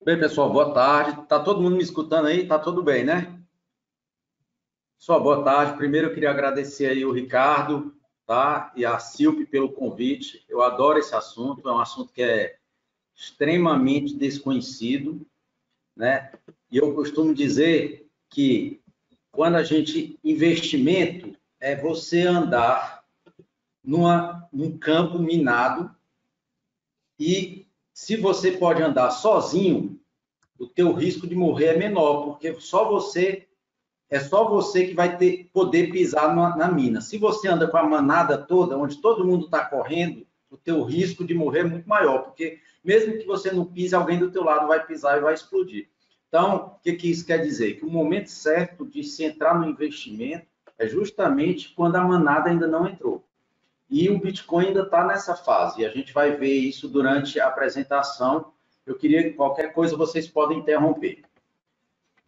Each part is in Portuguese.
Bem, pessoal, boa tarde. Tá todo mundo me escutando aí? Tá tudo bem, né? Pessoal, boa tarde. Primeiro eu queria agradecer aí o Ricardo, tá? E a Silpe pelo convite. Eu adoro esse assunto, é um assunto que é extremamente desconhecido, né? E eu costumo dizer que quando a gente investimento é você andar num campo minado e se você pode andar sozinho, o teu risco de morrer é menor, porque só você que vai poder pisar na mina. Se você anda com a manada toda, onde todo mundo está correndo, o teu risco de morrer é muito maior, porque mesmo que você não pise, alguém do teu lado vai pisar e vai explodir. Então, o que isso quer dizer? Que o momento certo de se entrar no investimento é justamente quando a manada ainda não entrou. E o Bitcoin ainda está nessa fase, e a gente vai ver isso durante a apresentação. Eu queria que qualquer coisa vocês podem interromper.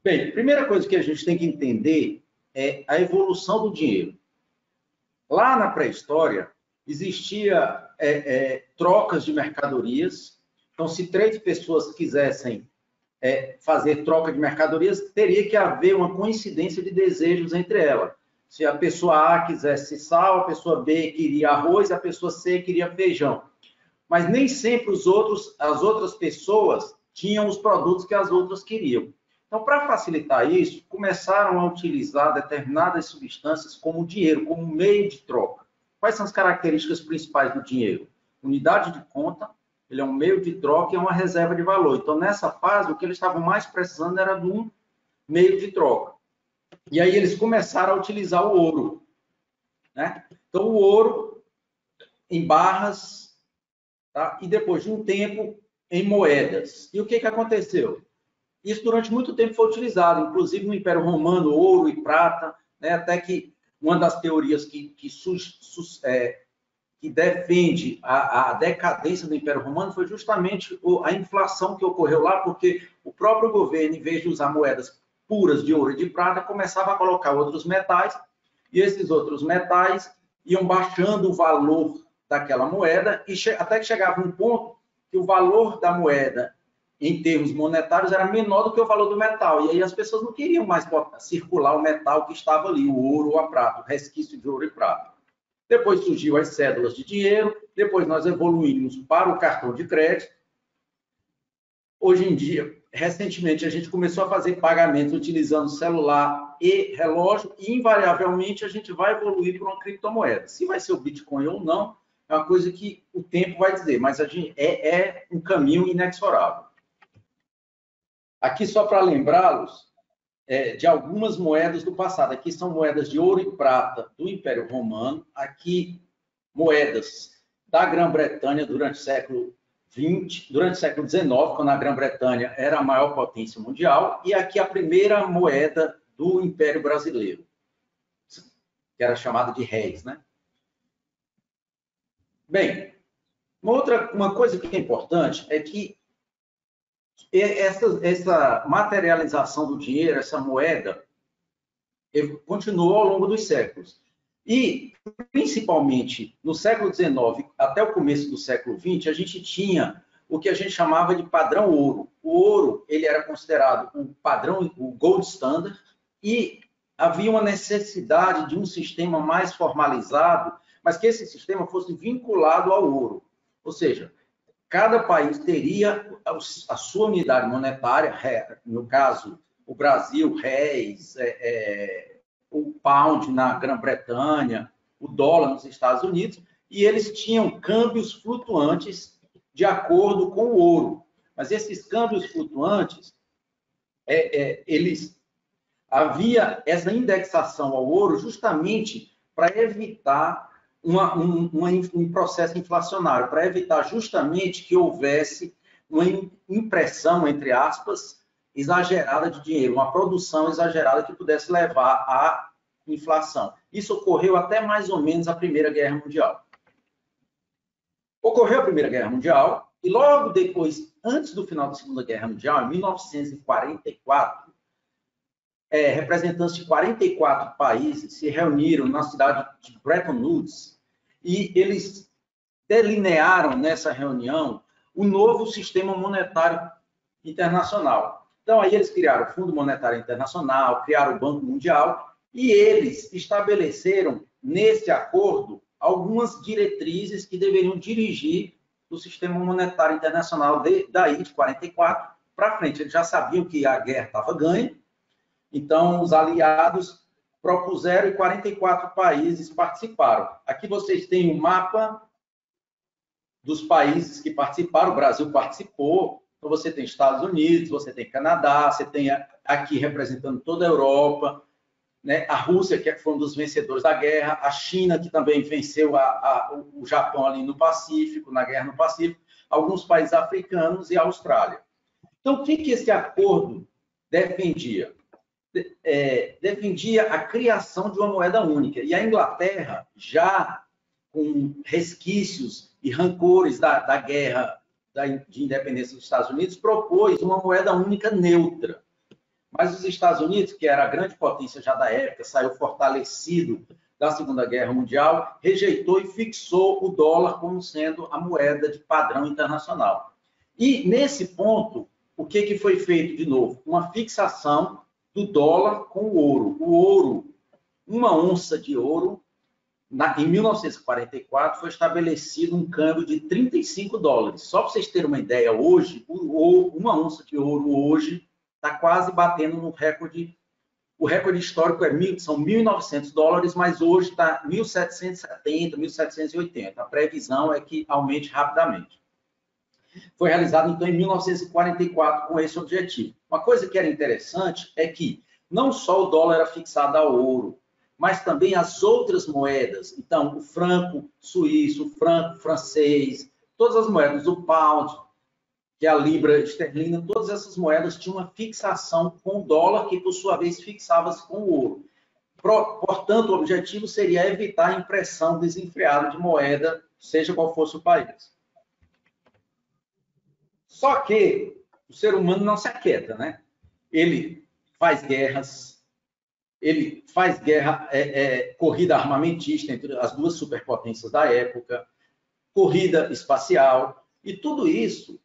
Bem, primeira coisa que a gente tem que entender é a evolução do dinheiro. Lá na pré-história, existia trocas de mercadorias. Então, se três pessoas quisessem fazer troca de mercadorias, teria que haver uma coincidência de desejos entre elas. Se a pessoa A quisesse sal, a pessoa B queria arroz, a pessoa C queria feijão. Mas nem sempre as outras pessoas tinham os produtos que as outras queriam. Então, para facilitar isso, começaram a utilizar determinadas substâncias como dinheiro, como meio de troca. Quais são as características principais do dinheiro? Unidade de conta, ele é um meio de troca e é uma reserva de valor. Então, nessa fase, o que eles estavam mais precisando era de um meio de troca. E aí eles começaram a utilizar o ouro, né? Então, o ouro em barras, tá? E depois de um tempo em moedas. E o que aconteceu? Isso durante muito tempo foi utilizado, inclusive no Império Romano, ouro e prata, né? Até que uma das teorias que defende a decadência do Império Romano foi justamente a inflação que ocorreu lá, porque o próprio governo, em vez de usar moedas puras de ouro e de prata, começava a colocar outros metais, e esses outros metais iam baixando o valor daquela moeda, e até que chegava um ponto que o valor da moeda em termos monetários, era menor do que o valor do metal. E aí as pessoas não queriam mais circular o metal que estava ali, o ouro ou a prata, o resquício de ouro e prata. Depois surgiu as cédulas de dinheiro, depois nós evoluímos para o cartão de crédito. Hoje em dia, recentemente, a gente começou a fazer pagamentos utilizando celular e relógio, e invariavelmente a gente vai evoluir para uma criptomoeda. Se vai ser o Bitcoin ou não, é uma coisa que o tempo vai dizer, mas a gente é um caminho inexorável. Aqui, só para lembrá-los de algumas moedas do passado. Aqui são moedas de ouro e prata do Império Romano. Aqui, moedas da Grã-Bretanha durante o século XX, durante o século XIX, quando a Grã-Bretanha era a maior potência mundial. E aqui a primeira moeda do Império Brasileiro, que era chamada de réis, né? Bem, uma coisa que é importante é que essa materialização do dinheiro, essa moeda, continuou ao longo dos séculos. E, principalmente, no século XIX até o começo do século XX, a gente tinha o que a gente chamava de padrão ouro. O ouro, ele era considerado o padrão, o gold standard, e havia uma necessidade de um sistema mais formalizado, mas que esse sistema fosse vinculado ao ouro. Ou seja, cada país teria a sua unidade monetária, no caso, o Brasil, réis, o pound na Grã-Bretanha, o dólar nos Estados Unidos, e eles tinham câmbios flutuantes de acordo com o ouro. Mas esses câmbios flutuantes, havia essa indexação ao ouro justamente para evitar um processo inflacionário, para evitar justamente que houvesse uma impressão, entre aspas, exagerada de dinheiro, uma produção exagerada que pudesse levar à inflação. Isso ocorreu até mais ou menos a Primeira Guerra Mundial. Ocorreu a Primeira Guerra Mundial e logo depois, antes do final da Segunda Guerra Mundial, em 1944, representantes de 44 países se reuniram na cidade de Bretton Woods e eles delinearam nessa reunião o novo sistema monetário internacional. Então, aí eles criaram o Fundo Monetário Internacional, criaram o Banco Mundial, e eles estabeleceram, nesse acordo, algumas diretrizes que deveriam dirigir o sistema monetário internacional daí de 44 para frente. Eles já sabiam que a guerra estava ganha, então os aliados propuseram e 44 países participaram. Aqui vocês têm um mapa dos países que participaram, o Brasil participou, então você tem Estados Unidos, você tem Canadá, você tem aqui representando toda a Europa, né? A Rússia, que foi um dos vencedores da guerra, a China, que também venceu o Japão ali no Pacífico, na guerra no Pacífico, alguns países africanos e a Austrália. Então, o que esse acordo defendia? Defendia a criação de uma moeda única. E a Inglaterra, já com resquícios e rancores da guerra de independência dos Estados Unidos, propôs uma moeda única neutra. Mas os Estados Unidos, que era a grande potência já da época, saiu fortalecido da Segunda Guerra Mundial, rejeitou e fixou o dólar como sendo a moeda de padrão internacional. E, nesse ponto, o que foi feito de novo? Uma fixação do dólar com o ouro. O ouro, uma onça de ouro, em 1944, foi estabelecido um câmbio de 35 dólares. Só para vocês terem uma ideia, hoje, uma onça de ouro hoje está quase batendo no recorde. O recorde histórico são 1.900 dólares, mas hoje está 1.770, 1.780. A previsão é que aumente rapidamente. Foi realizado, então, em 1944 com esse objetivo. Uma coisa que era interessante é que não só o dólar era fixado ao ouro, mas também as outras moedas. Então, o franco suíço, o franco francês, todas as moedas, o pound, que é a libra esterlina, todas essas moedas tinham uma fixação com o dólar, que por sua vez fixava-se com o ouro. Portanto, o objetivo seria evitar a impressão desenfreada de moeda, seja qual fosse o país. Só que o ser humano não se aquieta, né? Ele faz guerras, corrida armamentista entre as duas superpotências da época, corrida espacial, e tudo isso,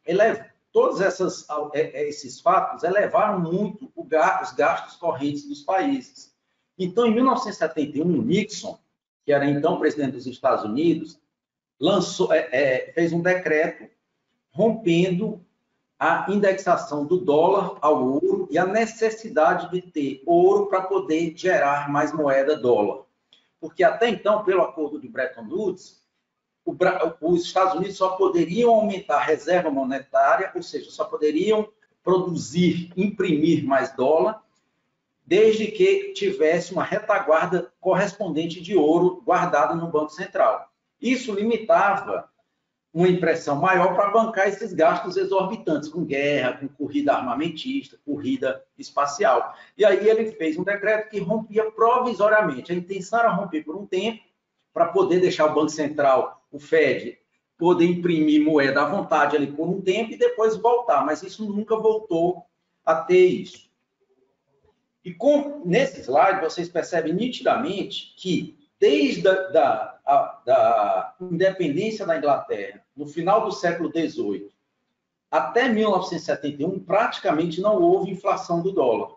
todos esses fatos elevaram muito os gastos correntes dos países. Então, em 1971, Nixon, que era então presidente dos Estados Unidos, fez um decreto rompendo a indexação do dólar ao ouro e a necessidade de ter ouro para poder gerar mais moeda dólar. Porque até então, pelo acordo de Bretton Woods, os Estados Unidos só poderiam aumentar a reserva monetária, ou seja, só poderiam produzir, imprimir mais dólar, desde que tivesse uma retaguarda correspondente de ouro guardada no Banco Central. Isso limitava uma impressão maior para bancar esses gastos exorbitantes, com guerra, com corrida armamentista, corrida espacial. E aí ele fez um decreto que rompia provisoriamente. A intenção era romper por um tempo, para poder deixar o Banco Central, o Fed, poder imprimir moeda à vontade ali por um tempo e depois voltar. Mas isso nunca voltou a ter isso. E nesse slide, vocês percebem nitidamente que, desde da independência da Inglaterra, no final do século XVIII, até 1971, praticamente não houve inflação do dólar.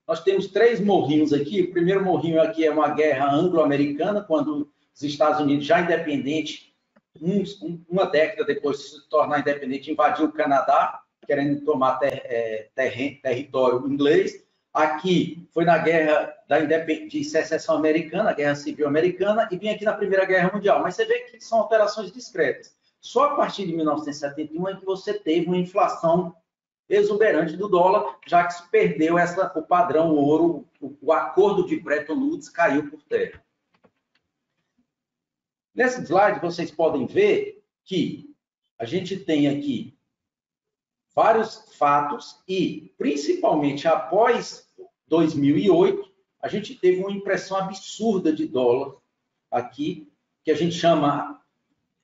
Nós temos 3 morrinhos aqui. O primeiro morrinho aqui é uma guerra anglo-americana, quando os Estados Unidos, já independente, uma década depois de se tornar independente, invadiu o Canadá, querendo tomar território inglês. Aqui foi na guerra de secessão americana, a Guerra Civil Americana, e vem aqui na Primeira Guerra Mundial. Mas você vê que são alterações discretas. Só a partir de 1971 é que você teve uma inflação exuberante do dólar, já que se perdeu o padrão ouro, o acordo de Bretton Woods caiu por terra. Nesse slide, vocês podem ver que a gente tem aqui vários fatos e, principalmente após 2008, a gente teve uma impressão absurda de dólar aqui, que a gente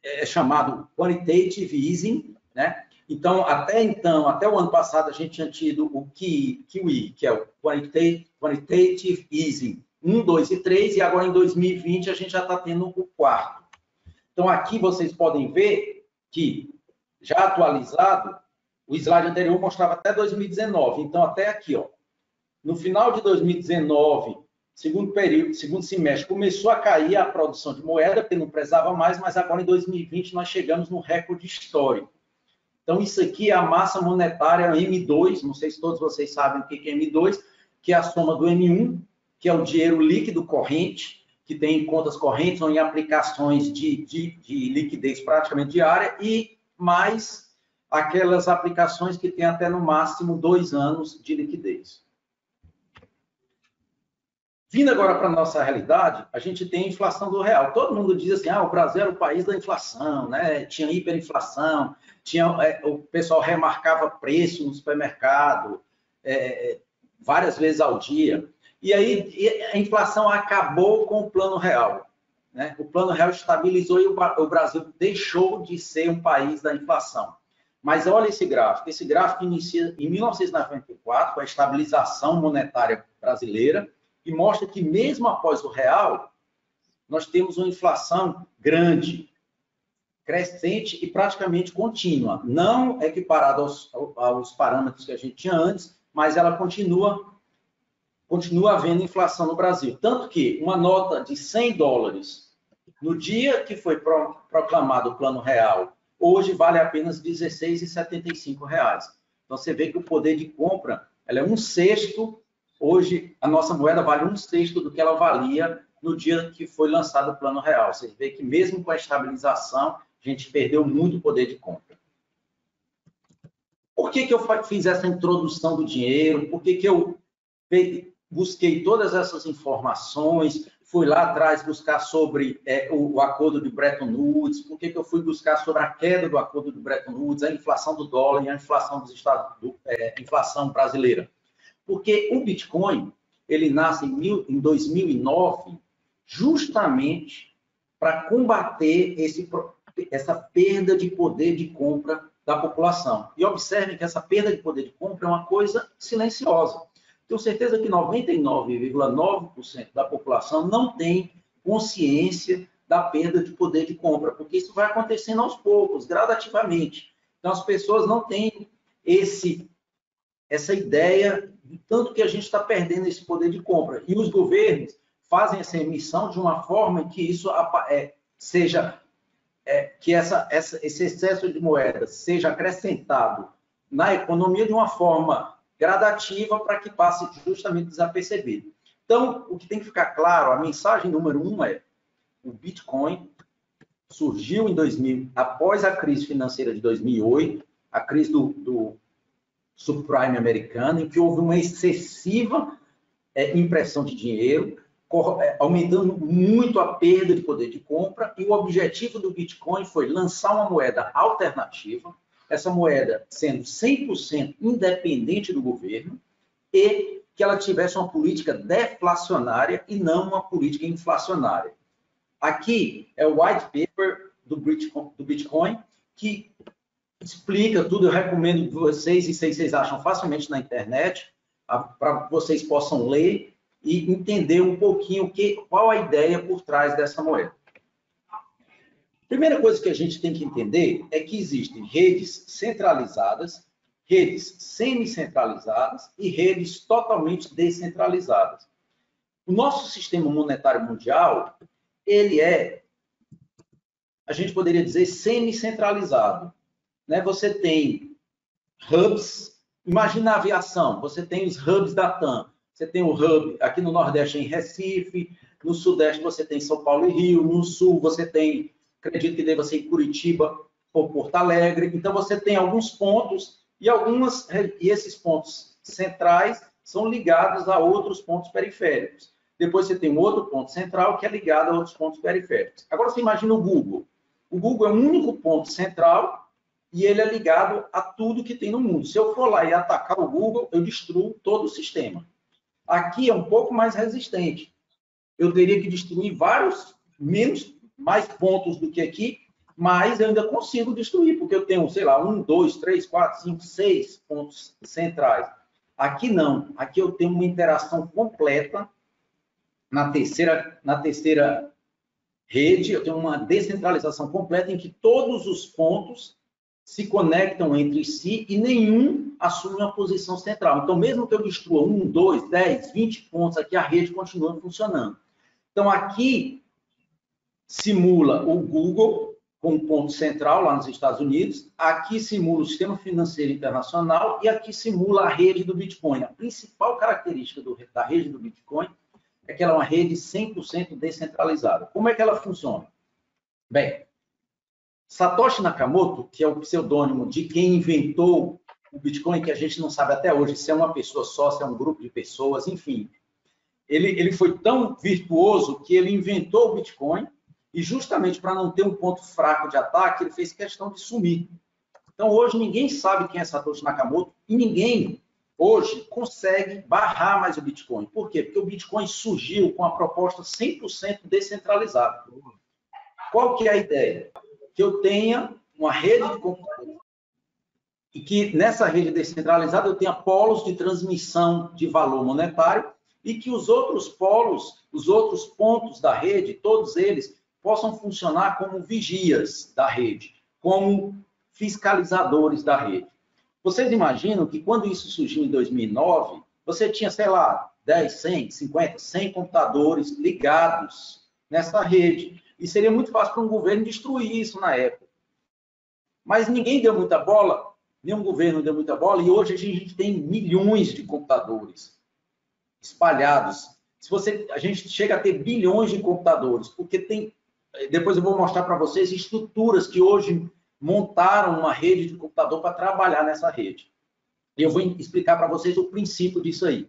é chamado quantitative easing, né? Então, até o ano passado, a gente tinha tido o QE, que é o quantitative easing 1, 2 e 3, e agora em 2020 a gente já está tendo o 4º. Então, aqui vocês podem ver que, já atualizado, O slide anterior mostrava até 2019, então até aqui, ó. No final de 2019, segundo período, segundo semestre, começou a cair a produção de moeda, porque não precisava mais, mas agora em 2020 nós chegamos no recorde histórico. Então, isso aqui é a massa monetária M2, não sei se todos vocês sabem o que é M2, que é a soma do M1, que é o dinheiro líquido corrente, que tem em contas correntes ou em aplicações de liquidez praticamente diária, e mais aquelas aplicações que têm até no máximo 2 anos de liquidez. Vindo agora para a nossa realidade, a gente tem a inflação do real. Todo mundo diz assim, o Brasil era o país da inflação, né? Tinha hiperinflação, o pessoal remarcava preço no supermercado, várias vezes ao dia. E aí a inflação acabou com o Plano Real, né? O Plano Real estabilizou e o Brasil deixou de ser um país da inflação. Mas olha esse gráfico. Esse gráfico inicia em 1994, com a estabilização monetária brasileira, e mostra que mesmo após o real, nós temos uma inflação grande, crescente e praticamente contínua. Não equiparada aos parâmetros que a gente tinha antes, mas ela continua havendo inflação no Brasil. Tanto que uma nota de $100, no dia que foi proclamado o Plano Real, hoje vale apenas R$ 16,75. Então, você vê que o poder de compra ela é 1/6. Hoje, a nossa moeda vale 1/6 do que ela valia no dia que foi lançado o Plano Real. Você vê que mesmo com a estabilização, a gente perdeu muito poder de compra. Por que eu fiz essa introdução do dinheiro? Por que eu busquei todas essas informações? Fui lá atrás buscar sobre o acordo de Bretton Woods? Por que eu fui buscar sobre a queda do acordo de Bretton Woods, a inflação do dólar e a inflação dos inflação brasileira? Porque o Bitcoin, ele nasce em 2009, justamente para combater essa perda de poder de compra da população. E observem que essa perda de poder de compra é uma coisa silenciosa. Tenho certeza que 99,9% da população não tem consciência da perda de poder de compra, porque isso vai acontecendo aos poucos, gradativamente. Então, as pessoas não têm essa ideia do tanto que a gente está perdendo esse poder de compra. E os governos fazem essa emissão de uma forma que isso que esse excesso de moeda seja acrescentado na economia de uma forma gradativa para que passe justamente desapercebido. Então, o que tem que ficar claro, a mensagem número 1 é: o Bitcoin surgiu em 2000, após a crise financeira de 2008, a crise do subprime americano, em que houve uma excessiva impressão de dinheiro, aumentando muito a perda de poder de compra, e o objetivo do Bitcoin foi lançar uma moeda alternativa, essa moeda sendo 100% independente do governo e que ela tivesse uma política deflacionária e não uma política inflacionária. Aqui é o white paper do Bitcoin, que explica tudo. Eu recomendo vocês, e se vocês acham facilmente na internet, para que vocês possam ler e entender um pouquinho qual a ideia por trás dessa moeda. Primeira coisa que a gente tem que entender é que existem redes centralizadas, redes semi-centralizadas e redes totalmente descentralizadas. O nosso sistema monetário mundial, ele a gente poderia dizer, semi-centralizado. Né? Você tem hubs, imagina a aviação, você tem os hubs da TAM, você tem o hub aqui no Nordeste em Recife, no Sudeste você tem São Paulo e Rio, no Sul você tem, acredito que deva ser em Curitiba ou Porto Alegre. Então você tem alguns pontos e esses pontos centrais são ligados a outros pontos periféricos. Depois você tem um outro ponto central que é ligado a outros pontos periféricos. Agora você imagina o Google. O Google é um único ponto central e ele é ligado a tudo que tem no mundo. Se eu for lá e atacar o Google, eu destruo todo o sistema. Aqui é um pouco mais resistente. Eu teria que destruir mais pontos do que aqui, mas eu ainda consigo destruir, porque eu tenho, sei lá, 1, 2, 3, 4, 5, 6 pontos centrais. Aqui não. Aqui eu tenho uma interação completa. Na terceira rede, eu tenho uma descentralização completa em que todos os pontos se conectam entre si e nenhum assume uma posição central. Então, mesmo que eu destrua 1, 2, 10, 20 pontos aqui, a rede continua funcionando. Então, aqui simula o Google com um ponto central lá nos Estados Unidos, aqui simula o sistema financeiro internacional e aqui simula a rede do Bitcoin. A principal característica da rede do Bitcoin é que ela é uma rede 100% descentralizada. Como é que ela funciona? Bem, Satoshi Nakamoto, que é o pseudônimo de quem inventou o Bitcoin, que a gente não sabe até hoje se é uma pessoa só, se é um grupo de pessoas, enfim. Ele foi tão virtuoso que ele inventou o Bitcoin e justamente para não ter um ponto fraco de ataque, ele fez questão de sumir. Então, hoje, ninguém sabe quem é Satoshi Nakamoto e ninguém, hoje, consegue barrar mais o Bitcoin. Por quê? Porque o Bitcoin surgiu com a proposta 100% descentralizada. Qual que é a ideia? Que eu tenha uma rede de computadores e que nessa rede descentralizada eu tenha polos de transmissão de valor monetário e que os outros polos, os outros pontos da rede, todos eles, possam funcionar como vigias da rede, como fiscalizadores da rede. Vocês imaginam que quando isso surgiu em 2009, você tinha, sei lá, 10, 100, 50, 100 computadores ligados nessa rede. E seria muito fácil para um governo destruir isso na época. Mas ninguém deu muita bola, nenhum governo deu muita bola, e hoje a gente tem milhões de computadores espalhados. A gente chega a ter bilhões de computadores, porque tem. Depois eu vou mostrar para vocês estruturas que hoje montaram uma rede de computador para trabalhar nessa rede. E eu vou explicar para vocês o princípio disso aí.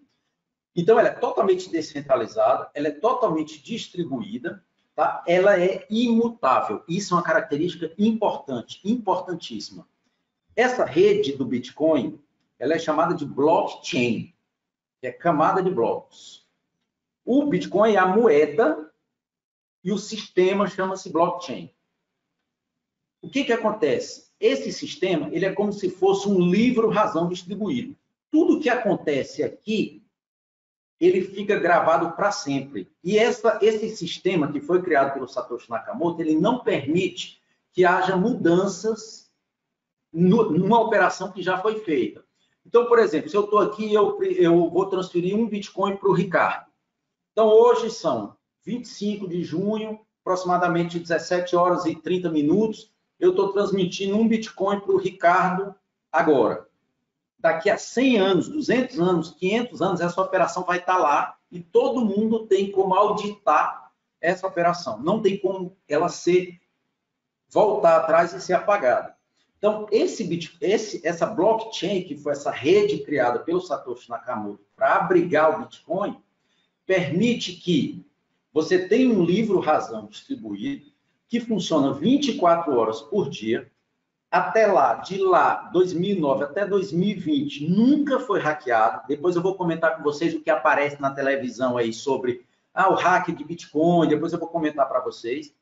Então, ela é totalmente descentralizada, ela é totalmente distribuída, tá? Ela é imutável. Isso é uma característica importante, importantíssima. Essa rede do Bitcoin, ela é chamada de blockchain, que é camada de blocos. O Bitcoin é a moeda e o sistema chama-se blockchain. O que acontece? Esse sistema, ele é como se fosse um livro-razão distribuído. Tudo que acontece aqui, ele fica gravado para sempre. E esse sistema que foi criado pelo Satoshi Nakamoto, ele não permite que haja mudanças numa operação que já foi feita. Então, por exemplo, se eu estou aqui, eu vou transferir um Bitcoin para o Ricardo. Então, hoje são 25 de junho, aproximadamente 17 horas e 30 minutos, eu estou transmitindo um Bitcoin para o Ricardo agora. Daqui a 100 anos, 200 anos, 500 anos, essa operação vai estar lá e todo mundo tem como auditar essa operação. Não tem como ela voltar atrás e ser apagada. Então, essa blockchain, que foi essa rede criada pelo Satoshi Nakamoto para abrigar o Bitcoin, permite que você tenha um livro-razão distribuído que funciona 24 horas por dia, até lá, de lá, 2009 até 2020, nunca foi hackeado. Depois eu vou comentar com vocês o que aparece na televisão aí sobre o hack de Bitcoin, depois eu vou comentar para vocês.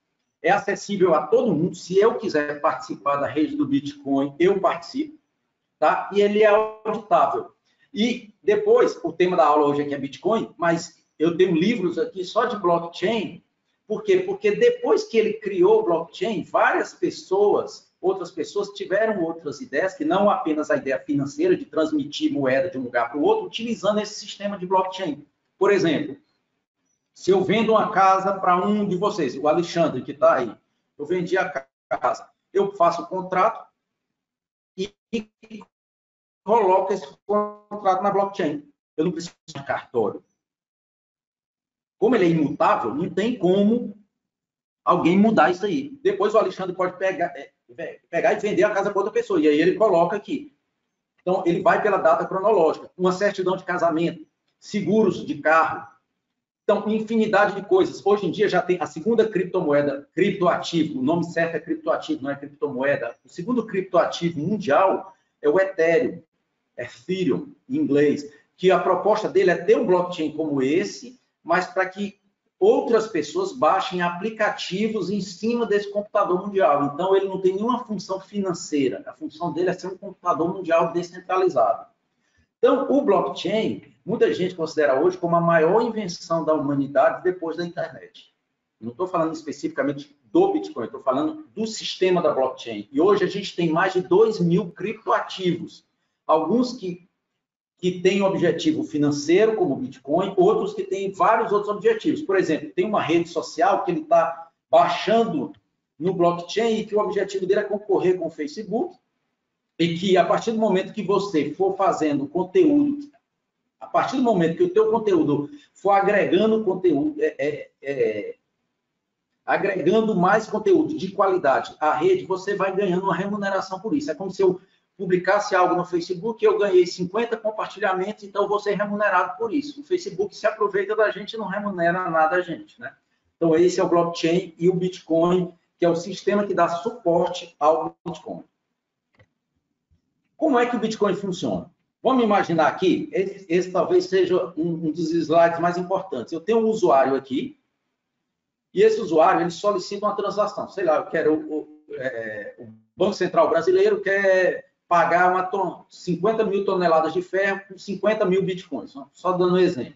É acessível a todo mundo. Se eu quiser participar da rede do Bitcoin, eu participo, tá? E ele é auditável. E depois, o tema da aula hoje aqui é Bitcoin, mas eu tenho livros aqui só de blockchain. Por quê? Porque depois que ele criou o blockchain, várias pessoas, outras pessoas tiveram outras ideias, que não apenas a ideia financeira de transmitir moeda de um lugar para o outro, utilizando esse sistema de blockchain. Por exemplo, se eu vendo uma casa para um de vocês, o Alexandre, que está aí, eu vendi a casa, eu faço o contrato e coloco esse contrato na blockchain. Eu não preciso de cartório. Como ele é imutável, não tem como alguém mudar isso aí. Depois o Alexandre pode pegar e vender a casa para outra pessoa, e aí ele coloca aqui. Então, ele vai pela data cronológica, uma certidão de casamento, seguros de carro. Então, infinidade de coisas. Hoje em dia já tem a segunda criptomoeda, criptoativo, o nome certo é criptoativo, não é criptomoeda. O segundo criptoativo mundial é o Ethereum em inglês, que a proposta dele é ter um blockchain como esse, mas para que outras pessoas baixem aplicativos em cima desse computador mundial. Então, ele não tem nenhuma função financeira. A função dele é ser um computador mundial descentralizado. Então, o blockchain, muita gente considera hoje como a maior invenção da humanidade depois da internet. não estou falando especificamente do Bitcoin, estou falando do sistema da blockchain. E hoje a gente tem mais de 2.000 criptoativos. Alguns que têm objetivo financeiro, como o Bitcoin, outros que têm vários outros objetivos. Por exemplo, tem uma rede social que ele está baixando no blockchain e que o objetivo dele é concorrer com o Facebook, e que a partir do momento que você for fazendo conteúdo, a partir do momento que o teu conteúdo for agregando conteúdo, agregando mais conteúdo de qualidade à rede, você vai ganhando uma remuneração por isso. É como se eu publicasse algo no Facebook, eu ganhei 50 compartilhamentos, então eu vou ser remunerado por isso. O Facebook se aproveita da gente e não remunera nada a gente, né? Então, esse é o blockchain e o Bitcoin, que é o sistema que dá suporte ao Bitcoin. Como é que o Bitcoin funciona? Vamos imaginar aqui, esse talvez seja um dos slides mais importantes. Eu tenho um usuário aqui, e esse usuário, ele solicita uma transação. Sei lá, eu quero o Banco Central Brasileiro quer pagar 50 mil toneladas de ferro com 50 mil bitcoins, só dando um exemplo.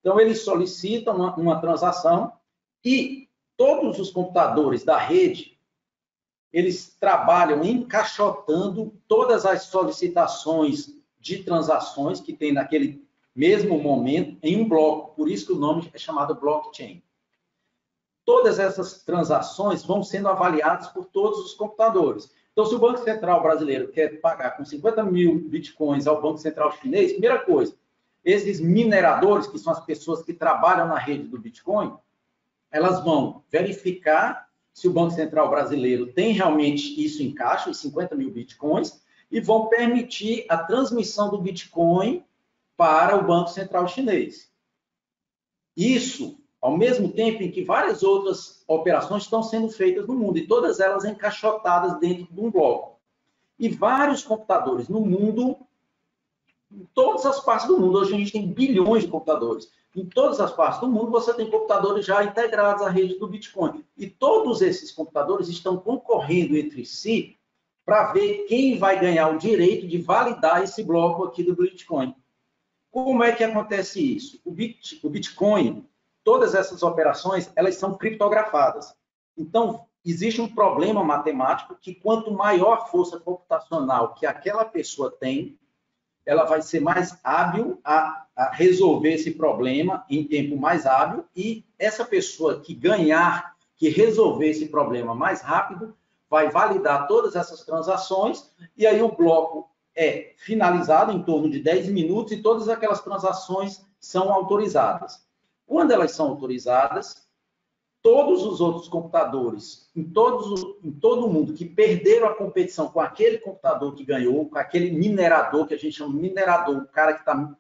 Então, eles solicitam uma transação e todos os computadores da rede, eles trabalham encaixotando todas as solicitações de transações que tem naquele mesmo momento em um bloco. Por isso que o nome é chamado blockchain. Todas essas transações vão sendo avaliadas por todos os computadores. Então, se o Banco Central brasileiro quer pagar com 50 mil bitcoins ao Banco Central chinês, primeira coisa, esses mineradores, que são as pessoas que trabalham na rede do Bitcoin, elas vão verificar se o Banco Central brasileiro tem realmente isso em caixa, os 50 mil bitcoins, e vão permitir a transmissão do Bitcoin para o Banco Central chinês. Isso ao mesmo tempo em que várias outras operações estão sendo feitas no mundo, e todas elas encaixotadas dentro de um bloco. E vários computadores no mundo, em todas as partes do mundo, hoje a gente tem bilhões de computadores, em todas as partes do mundo você tem computadores já integrados à rede do Bitcoin. E todos esses computadores estão concorrendo entre si para ver quem vai ganhar o direito de validar esse bloco aqui do Bitcoin. Como é que acontece isso? O Bitcoin, todas essas operações, elas são criptografadas. Então, existe um problema matemático que quanto maior a força computacional que aquela pessoa tem, ela vai ser mais hábil a resolver esse problema em tempo mais hábil, e essa pessoa que ganhar, que resolver esse problema mais rápido, vai validar todas essas transações, e aí o bloco é finalizado em torno de 10 minutos e todas aquelas transações são autorizadas. Quando elas são autorizadas, todos os outros computadores, em todo o mundo, que perderam a competição com aquele computador que ganhou, com aquele minerador, que a gente chama de minerador, o cara que está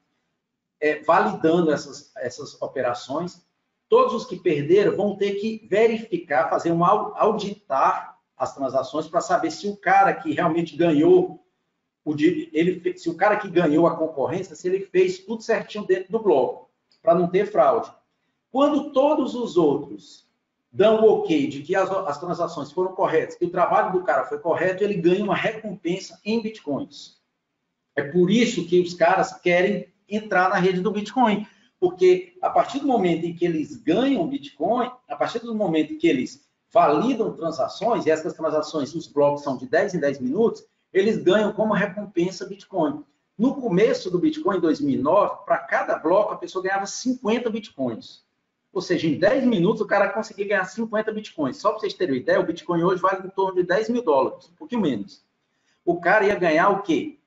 validando essas operações, todos os que perderam vão ter que verificar, fazer auditar as transações para saber se o cara que realmente ganhou, se o cara que ganhou a concorrência, se ele fez tudo certinho dentro do bloco, para não ter fraude. Quando todos os outros dão o ok de que as transações foram corretas, que o trabalho do cara foi correto, ele ganha uma recompensa em bitcoins. É por isso que os caras querem entrar na rede do Bitcoin, porque a partir do momento em que eles ganham Bitcoin, a partir do momento em que eles validam transações, e essas transações, os blocos são de 10 em 10 minutos, eles ganham como recompensa Bitcoin. No começo do Bitcoin, em 2009, para cada bloco, a pessoa ganhava 50 Bitcoins. Ou seja, em 10 minutos, o cara conseguia ganhar 50 Bitcoins. Só para vocês terem uma ideia, o Bitcoin hoje vale em torno de 10 mil dólares, um pouquinho menos. O cara ia ganhar o quê?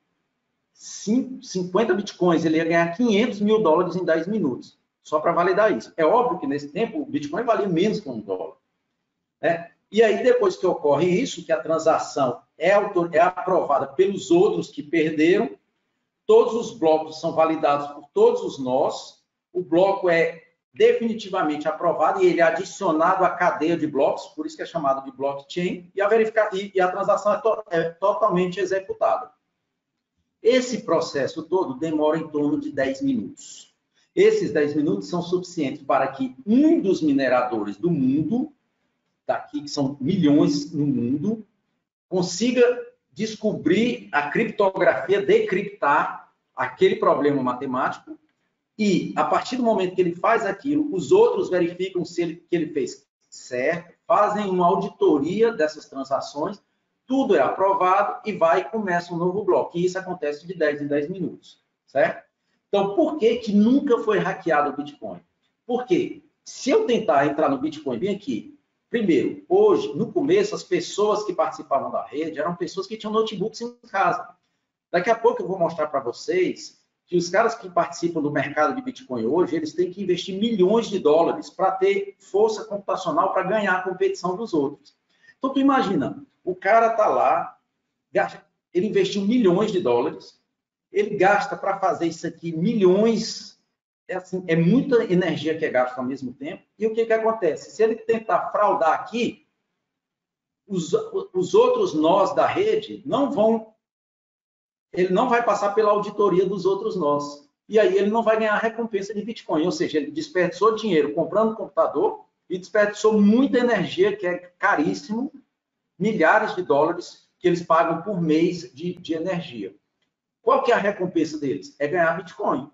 50 Bitcoins, ele ia ganhar 500 mil dólares em 10 minutos. Só para validar isso. É óbvio que nesse tempo, o Bitcoin valia menos que $1. E aí, depois que ocorre isso, que a transação é aprovada pelos outros que perderam, todos os blocos são validados por todos os nós, o bloco é definitivamente aprovado e ele é adicionado à cadeia de blocos, por isso que é chamado de blockchain, e a transação é totalmente executada. Esse processo todo demora em torno de 10 minutos. Esses 10 minutos são suficientes para que um dos mineradores do mundo, daqui que são milhões no mundo, consiga descobrir a criptografia, decriptar aquele problema matemático, e a partir do momento que ele faz aquilo, os outros verificam se que ele fez certo, fazem uma auditoria dessas transações, tudo é aprovado e vai e começa um novo bloco. E isso acontece de 10 em 10 minutos, certo? Então, por que que nunca foi hackeado o Bitcoin? Porque se eu tentar entrar no Bitcoin bem aqui, primeiro, hoje, no começo, as pessoas que participavam da rede eram pessoas que tinham notebooks em casa. Daqui a pouco eu vou mostrar para vocês que os caras que participam do mercado de Bitcoin hoje, eles têm que investir milhões de dólares para ter força computacional para ganhar a competição dos outros. Então, tu imagina, o cara está lá, ele investiu milhões de dólares, ele gasta para fazer isso aqui milhões, é muita energia que é gasta ao mesmo tempo, e o que acontece? Se ele tentar fraudar aqui, os outros nós da rede ele não vai passar pela auditoria dos outros nós. E aí ele não vai ganhar a recompensa de Bitcoin. Ou seja, ele desperdiçou dinheiro comprando computador e desperdiçou muita energia, que é caríssimo, milhares de dólares que eles pagam por mês de energia. Qual que é a recompensa deles? É ganhar Bitcoin,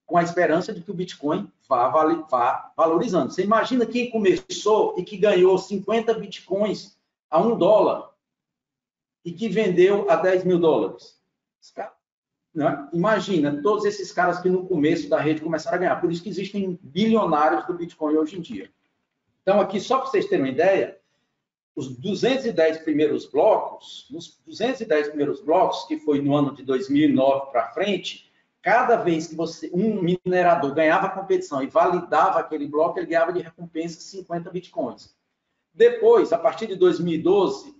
com a esperança de que o Bitcoin vá valorizando. Você imagina quem começou e que ganhou 50 Bitcoins a $1 e que vendeu a 10 mil dólares. Né? Imagina, todos esses caras que no começo da rede começaram a ganhar. Por isso que existem bilionários do Bitcoin hoje em dia. Então, aqui, só para vocês terem uma ideia, os 210 primeiros blocos, nos 210 primeiros blocos, que foi no ano de 2009 para frente, cada vez que um minerador ganhava a competição e validava aquele bloco, ele ganhava de recompensa 50 Bitcoins. Depois, a partir de 2012,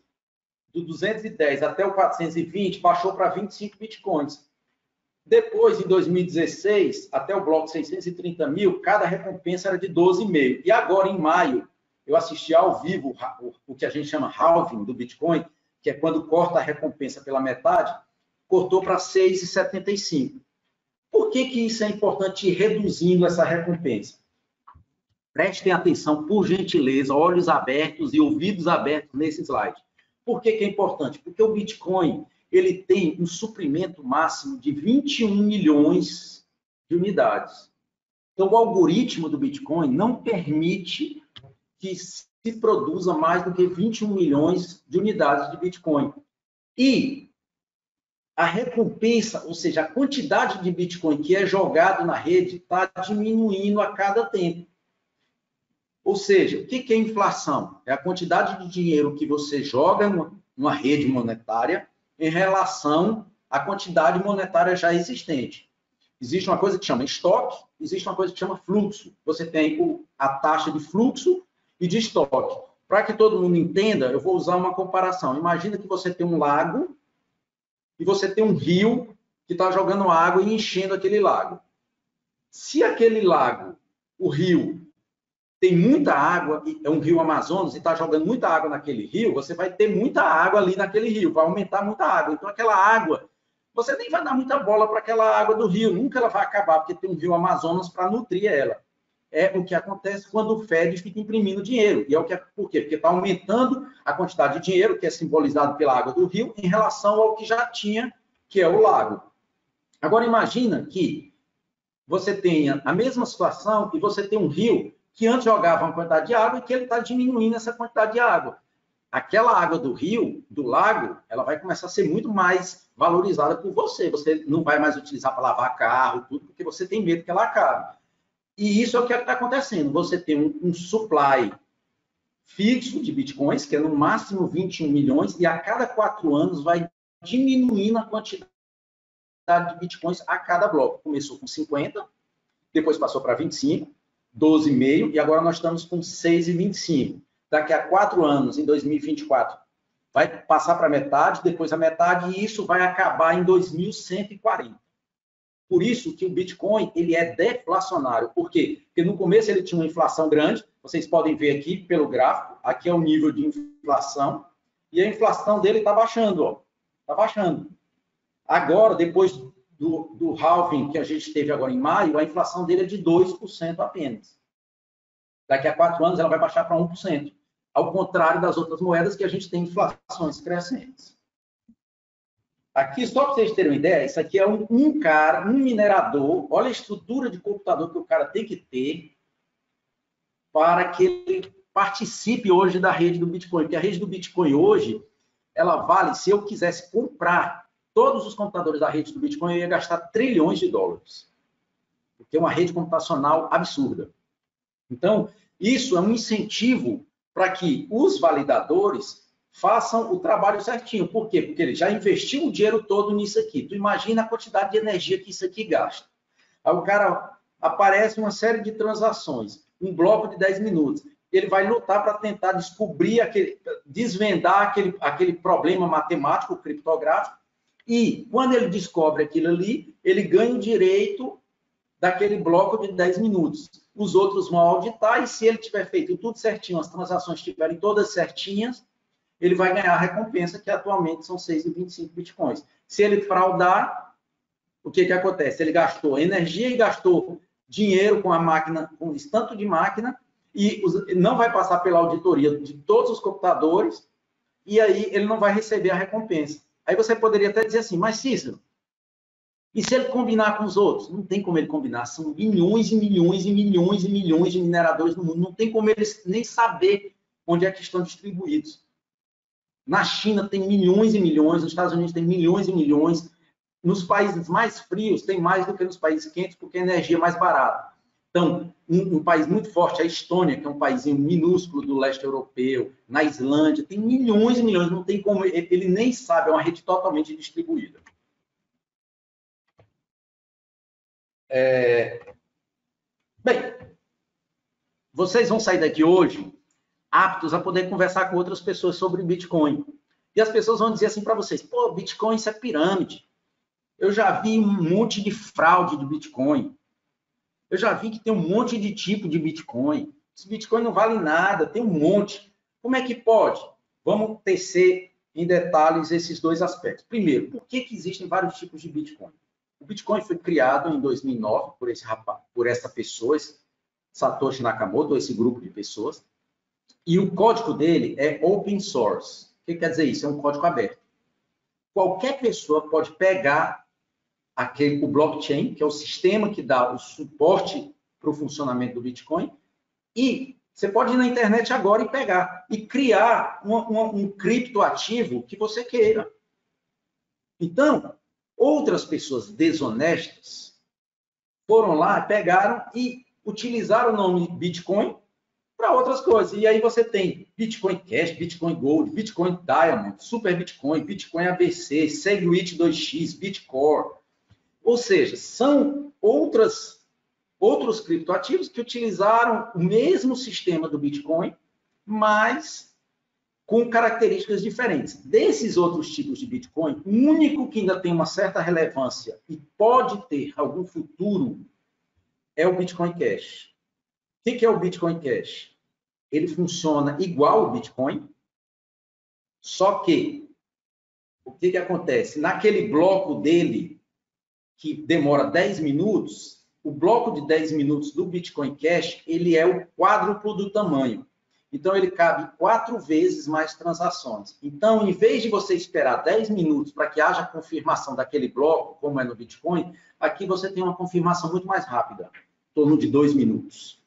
do 210 até o 420, baixou para 25 Bitcoins. Depois, em 2016, até o bloco 630 mil, cada recompensa era de 12,5. E agora, em maio, eu assisti ao vivo o que a gente chama halving do Bitcoin, que é quando corta a recompensa pela metade, cortou para 6,75. Por que que isso é importante ir reduzindo essa recompensa? Prestem atenção, por gentileza, olhos abertos e ouvidos abertos nesse slide. Por que que é importante? Porque o Bitcoin ele tem um suprimento máximo de 21 milhões de unidades. Então, o algoritmo do Bitcoin não permite que se produza mais do que 21 milhões de unidades de Bitcoin. E a recompensa, ou seja, a quantidade de Bitcoin que é jogado na rede está diminuindo a cada tempo. Ou seja, o que é inflação? É a quantidade de dinheiro que você joga numa rede monetária em relação à quantidade monetária já existente. Existe uma coisa que chama estoque, existe uma coisa que chama fluxo. Você tem a taxa de fluxo e de estoque. Para que todo mundo entenda, eu vou usar uma comparação. Imagina que você tem um lago e você tem um rio que está jogando água e enchendo aquele lago. Se aquele lago, o rio, tem muita água, é um rio Amazonas, e está jogando muita água naquele rio, você vai ter muita água ali naquele rio, vai aumentar muita água. Então, aquela água, você nem vai dar muita bola para aquela água do rio, nunca ela vai acabar, porque tem um rio Amazonas para nutrir ela. É o que acontece quando o Fed fica imprimindo dinheiro. E é o que por quê? Porque está aumentando a quantidade de dinheiro, que é simbolizado pela água do rio, em relação ao que já tinha, que é o lago. Agora, imagina que você tenha a mesma situação e você tem um rio que antes jogava uma quantidade de água e que ele está diminuindo essa quantidade de água. Aquela água do rio, do lago, ela vai começar a ser muito mais valorizada por você. Você não vai mais utilizar para lavar carro, tudo, porque você tem medo que ela acabe. E isso é o que está acontecendo. Você tem um supply fixo de bitcoins, que é no máximo 21 milhões, e a cada 4 anos vai diminuindo a quantidade de bitcoins a cada bloco. Começou com 50, depois passou para 25, 12,5, e agora nós estamos com 6,25. Daqui a 4 anos, em 2024, vai passar para metade, depois a metade, e isso vai acabar em 2140. Por isso que o Bitcoin ele é deflacionário. Por quê? Porque no começo ele tinha uma inflação grande, vocês podem ver aqui pelo gráfico, aqui é o nível de inflação, e a inflação dele está baixando, ó. Está baixando. Agora, depois do halving que a gente teve agora em maio, a inflação dele é de 2% apenas. Daqui a 4 anos ela vai baixar para 1%. Ao contrário das outras moedas que a gente tem inflações crescentes. Aqui, só para vocês terem uma ideia, isso aqui é um cara, um minerador, olha a estrutura de computador que o cara tem que ter para que ele participe hoje da rede do Bitcoin, porque a rede do Bitcoin hoje, ela vale, se eu quisesse comprar todos os computadores da rede do Bitcoin, eu ia gastar trilhões de dólares. Porque é uma rede computacional absurda. Então, isso é um incentivo para que os validadores façam o trabalho certinho. Por quê? Porque ele já investiu o dinheiro todo nisso aqui. Tu imagina a quantidade de energia que isso aqui gasta. Aí o cara aparece uma série de transações, um bloco de 10 minutos. Ele vai lutar para tentar descobrir, desvendar aquele problema matemático, criptográfico, e quando ele descobre aquilo ali, ele ganha o direito daquele bloco de 10 minutos. Os outros vão auditar, e se ele tiver feito tudo certinho, as transações estiverem todas certinhas, ele vai ganhar a recompensa, que atualmente são 6,25 bitcoins. Se ele fraudar, o que acontece? Ele gastou energia e gastou dinheiro com a máquina, com esse tanto de máquina, e não vai passar pela auditoria de todos os computadores, e aí ele não vai receber a recompensa. Aí você poderia até dizer assim, mas Cícero, e se ele combinar com os outros? Não tem como ele combinar, são milhões e milhões e milhões e milhões de mineradores no mundo, não tem como eles nem saber onde é que estão distribuídos. Na China tem milhões e milhões, nos Estados Unidos tem milhões e milhões, nos países mais frios tem mais do que nos países quentes, porque a energia é mais barata. Então, um país muito forte, a Estônia, que é um país minúsculo do leste europeu, na Islândia, tem milhões e milhões, não tem como, ele nem sabe, é uma rede totalmente distribuída. Bem, vocês vão sair daqui hoje aptos a poder conversar com outras pessoas sobre Bitcoin. E as pessoas vão dizer assim para vocês, pô, Bitcoin isso é pirâmide. Eu já vi um monte de fraude de Bitcoin. Eu já vi que tem um monte de tipo de Bitcoin. Esse Bitcoin não vale nada, tem um monte. Como é que pode? Vamos tecer em detalhes esses dois aspectos. Primeiro, por que existem vários tipos de Bitcoin? O Bitcoin foi criado em 2009 por essa pessoa, Satoshi Nakamoto, esse grupo de pessoas, e o código dele é open source. O que quer dizer isso? É um código aberto. Qualquer pessoa pode pegar o blockchain, que é o sistema que dá o suporte para o funcionamento do Bitcoin, e você pode ir na internet agora e pegar, e criar um criptoativo que você queira. Então, outras pessoas desonestas foram lá, pegaram e utilizaram o nome Bitcoin para outras coisas. E aí você tem Bitcoin Cash, Bitcoin Gold, Bitcoin Diamond, Super Bitcoin, Bitcoin ABC, Segwit 2x, Bitcore. Ou seja, são outros criptoativos que utilizaram o mesmo sistema do Bitcoin, mas com características diferentes. Desses outros tipos de Bitcoin, o único que ainda tem uma certa relevância e pode ter algum futuro é o Bitcoin Cash. O que é o Bitcoin Cash? Ele funciona igual ao Bitcoin, só que o que acontece? Naquele bloco dele, que demora 10 minutos, o bloco de 10 minutos do Bitcoin Cash, ele é o quádruplo do tamanho. Então, ele cabe 4 vezes mais transações. Então, em vez de você esperar 10 minutos para que haja confirmação daquele bloco, como é no Bitcoin, aqui você tem uma confirmação muito mais rápida, em torno de 2 minutos.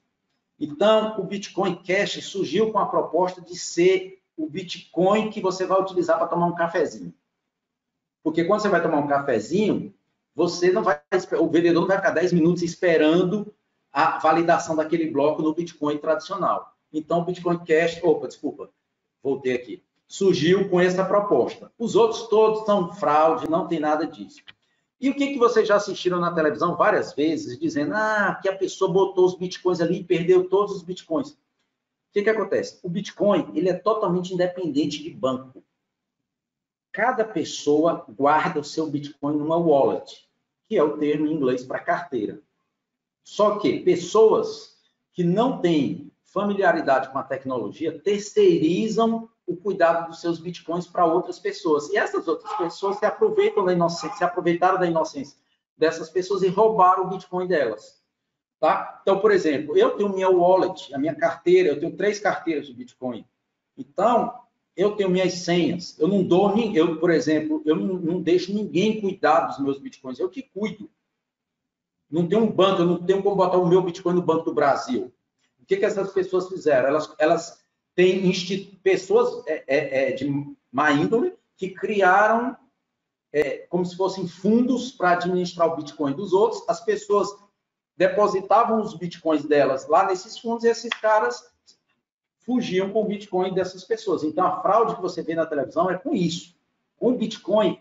Então, o Bitcoin Cash surgiu com a proposta de ser o Bitcoin que você vai utilizar para tomar um cafezinho. Porque quando você vai tomar um cafezinho, você não vai, o vendedor não vai ficar 10 minutos esperando a validação daquele bloco no Bitcoin tradicional. Então, o Bitcoin Cash, voltei aqui, surgiu com essa proposta. Os outros todos são fraude, não tem nada disso. E o que vocês já assistiram na televisão várias vezes, dizendo que a pessoa botou os bitcoins ali e perdeu todos os bitcoins. O que acontece? O Bitcoin ele é totalmente independente de banco. Cada pessoa guarda o seu Bitcoin numa wallet, que é o termo em inglês para carteira. Só que pessoas que não têm familiaridade com a tecnologia terceirizam o cuidado dos seus bitcoins para outras pessoas. E essas outras pessoas se aproveitaram da inocência dessas pessoas e roubaram o bitcoin delas. Tá? Então, por exemplo, eu tenho minha wallet, a minha carteira, eu tenho 3 carteiras de bitcoin. Então, eu tenho minhas senhas. Eu não dou, por exemplo, eu não deixo ninguém cuidar dos meus bitcoins, eu que cuido. Não tem um banco, eu não tenho como botar o meu bitcoin no Banco do Brasil. O que essas pessoas fizeram? Elas têm pessoas de má índole que criaram como se fossem fundos para administrar o Bitcoin dos outros. As pessoas depositavam os Bitcoins delas lá nesses fundos e esses caras fugiam com o Bitcoin dessas pessoas. Então, a fraude que você vê na televisão é com isso. Com o Bitcoin,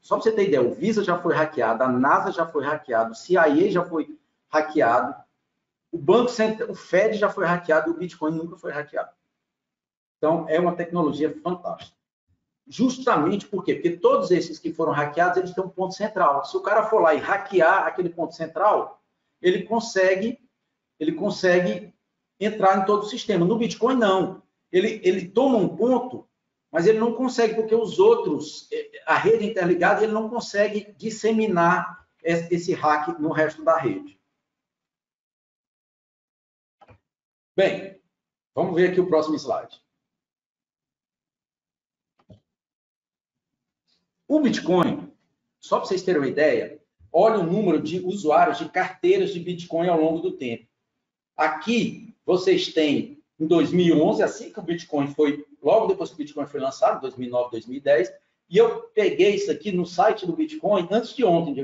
só para você ter ideia, o Visa já foi hackeado, a NASA já foi hackeado, o CIA já foi hackeado, o Banco Central, o Fed já foi hackeado e o Bitcoin nunca foi hackeado. Então, é uma tecnologia fantástica. Justamente por quê? Porque todos esses que foram hackeados, eles têm um ponto central. Se o cara for lá e hackear aquele ponto central, ele consegue entrar em todo o sistema. No Bitcoin, não. Ele toma um ponto, mas ele não consegue, porque os outros, a rede interligada, ele não consegue disseminar esse hack no resto da rede. Bem, vamos ver aqui o próximo slide. O Bitcoin, só para vocês terem uma ideia, olha o número de usuários de carteiras de Bitcoin ao longo do tempo. Aqui, vocês têm, em 2011, assim que o Bitcoin foi, logo depois que o Bitcoin foi lançado, 2009, 2010, e eu peguei isso aqui no site do Bitcoin antes de ontem,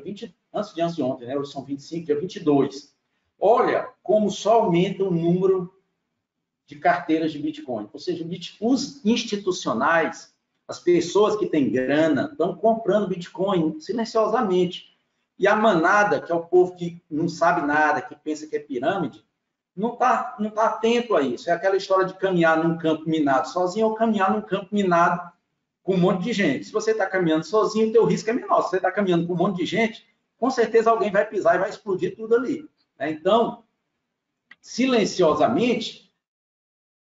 antes de ontem, né? Hoje são 25, dia 22. Olha como só aumenta o número de carteiras de Bitcoin. Ou seja, os institucionais, as pessoas que têm grana, estão comprando Bitcoin silenciosamente. E a manada, que é o povo que não sabe nada, que pensa que é pirâmide, não tá atento a isso. É aquela história de caminhar num campo minado sozinho ou caminhar num campo minado com um monte de gente. Se você está caminhando sozinho, o teu risco é menor. Se você está caminhando com um monte de gente, com certeza alguém vai pisar e vai explodir tudo ali. Então, silenciosamente,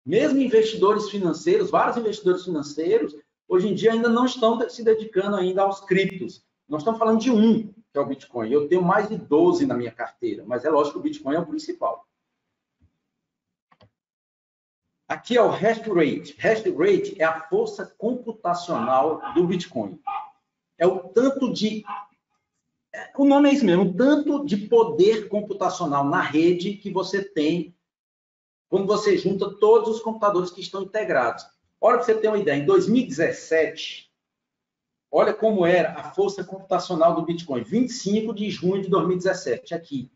mesmo investidores financeiros, vários investidores financeiros, hoje em dia ainda não estão se dedicando ainda aos criptos. Nós estamos falando de um, que é o Bitcoin. Eu tenho mais de 12 na minha carteira, mas é lógico que o Bitcoin é o principal. Aqui é o hash rate. Hash rate é a força computacional do Bitcoin. É o tanto de... O nome é isso mesmo, o tanto de poder computacional na rede que você tem quando você junta todos os computadores que estão integrados. Olha para você ter uma ideia, em 2017, olha como era a força computacional do Bitcoin, 25 de junho de 2017, aqui.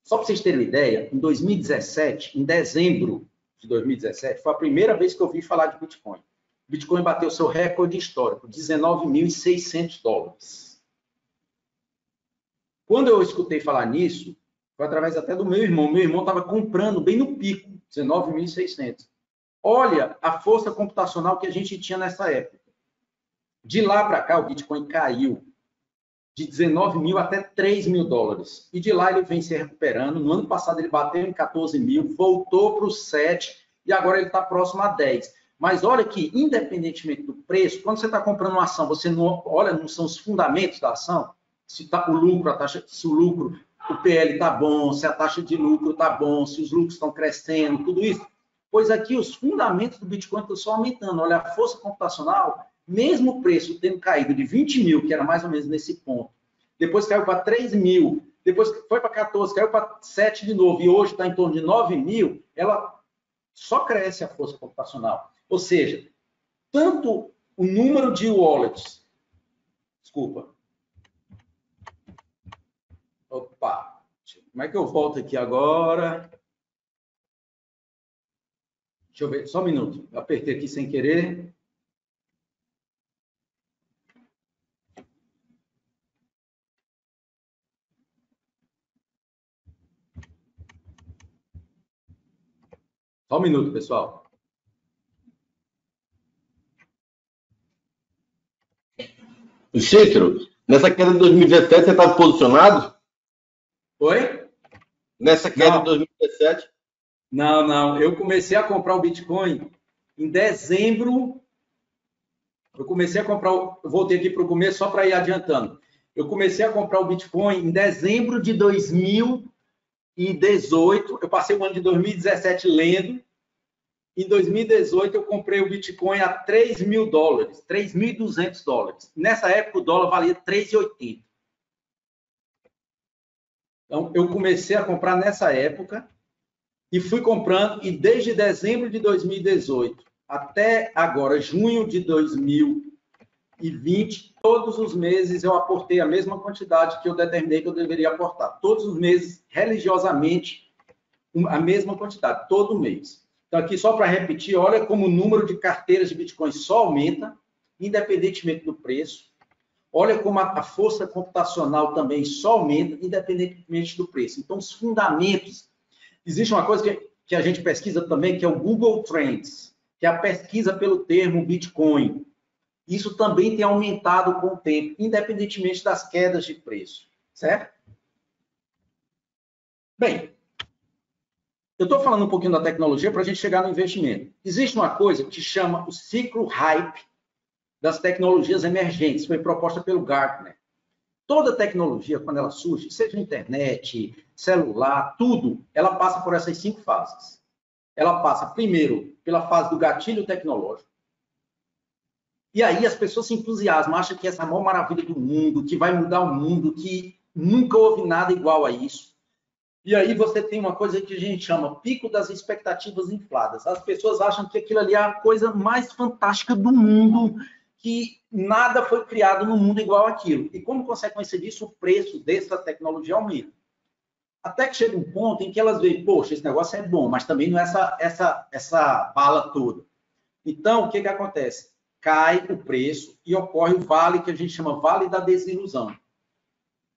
Só para vocês terem uma ideia, em 2017, em dezembro de 2017, foi a primeira vez que eu ouvi falar de Bitcoin. O Bitcoin bateu seu recorde histórico, 19.600 dólares. Quando eu escutei falar nisso, foi através até do meu irmão. Meu irmão estava comprando bem no pico, 19.600. Olha a força computacional que a gente tinha nessa época. De lá para cá, o Bitcoin caiu de 19 mil até 3 mil dólares. E de lá ele vem se recuperando. No ano passado ele bateu em 14 mil, voltou para os 7 e agora ele está próximo a 10. Mas olha que, independentemente do preço, quando você está comprando uma ação, você não olha, não são os fundamentos da ação, se tá o lucro, a taxa, se o lucro, o PL está bom, se a taxa de lucro está bom, se os lucros estão crescendo, tudo isso. Pois aqui os fundamentos do Bitcoin estão só aumentando. Olha, a força computacional, mesmo o preço tendo caído de 20 mil, que era mais ou menos nesse ponto, depois caiu para 3 mil, depois foi para 14, caiu para 7 de novo, e hoje está em torno de 9 mil, ela só cresce a força computacional. Ou seja, tanto o número de wallets, desculpa, opa, como é que eu volto aqui agora? Deixa eu ver, só um minuto, eu apertei aqui sem querer. Só um minuto, pessoal. Cícero, nessa queda de 2017 você estava posicionado? Oi? Nessa queda de 2017? Não. Eu comecei a comprar o Bitcoin em dezembro. Eu comecei a comprar, eu voltei aqui para o começo só para ir adiantando. Eu comecei a comprar o Bitcoin em dezembro de 2018. Eu passei o ano de 2017 lendo. Em 2018, eu comprei o Bitcoin a 3 mil dólares, 3.200 dólares. Nessa época, o dólar valia 3,80. Então, eu comecei a comprar nessa época e fui comprando, e desde dezembro de 2018 até agora, junho de 2020, todos os meses eu aportei a mesma quantidade que eu determinei que eu deveria aportar. Todos os meses, religiosamente, a mesma quantidade, todo mês. Então, aqui, só para repetir, olha como o número de carteiras de Bitcoin só aumenta, independentemente do preço. Olha como a força computacional também só aumenta, independentemente do preço. Então, os fundamentos. Existe uma coisa que a gente pesquisa também, que é o Google Trends, que é a pesquisa pelo termo Bitcoin. Isso também tem aumentado com o tempo, independentemente das quedas de preço, certo? Bem, eu estou falando um pouquinho da tecnologia para a gente chegar no investimento. Existe uma coisa que chama o ciclo hype das tecnologias emergentes, foi proposta pelo Gartner. Toda tecnologia, quando ela surge, seja internet, celular, tudo, ela passa por essas 5 fases. Ela passa, primeiro, pela fase do gatilho tecnológico. E aí as pessoas se entusiasmam, acham que essa é a maior maravilha do mundo, que vai mudar o mundo, que nunca houve nada igual a isso. E aí você tem uma coisa que a gente chama pico das expectativas infladas. As pessoas acham que aquilo ali é a coisa mais fantástica do mundo, que nada foi criado no mundo igual àquilo. E como consequência disso, o preço dessa tecnologia aumenta. Até que chega um ponto em que elas veem, poxa, esse negócio é bom, mas também não é essa bala toda. Então, o que acontece? Cai o preço e ocorre o vale que a gente chama vale da desilusão.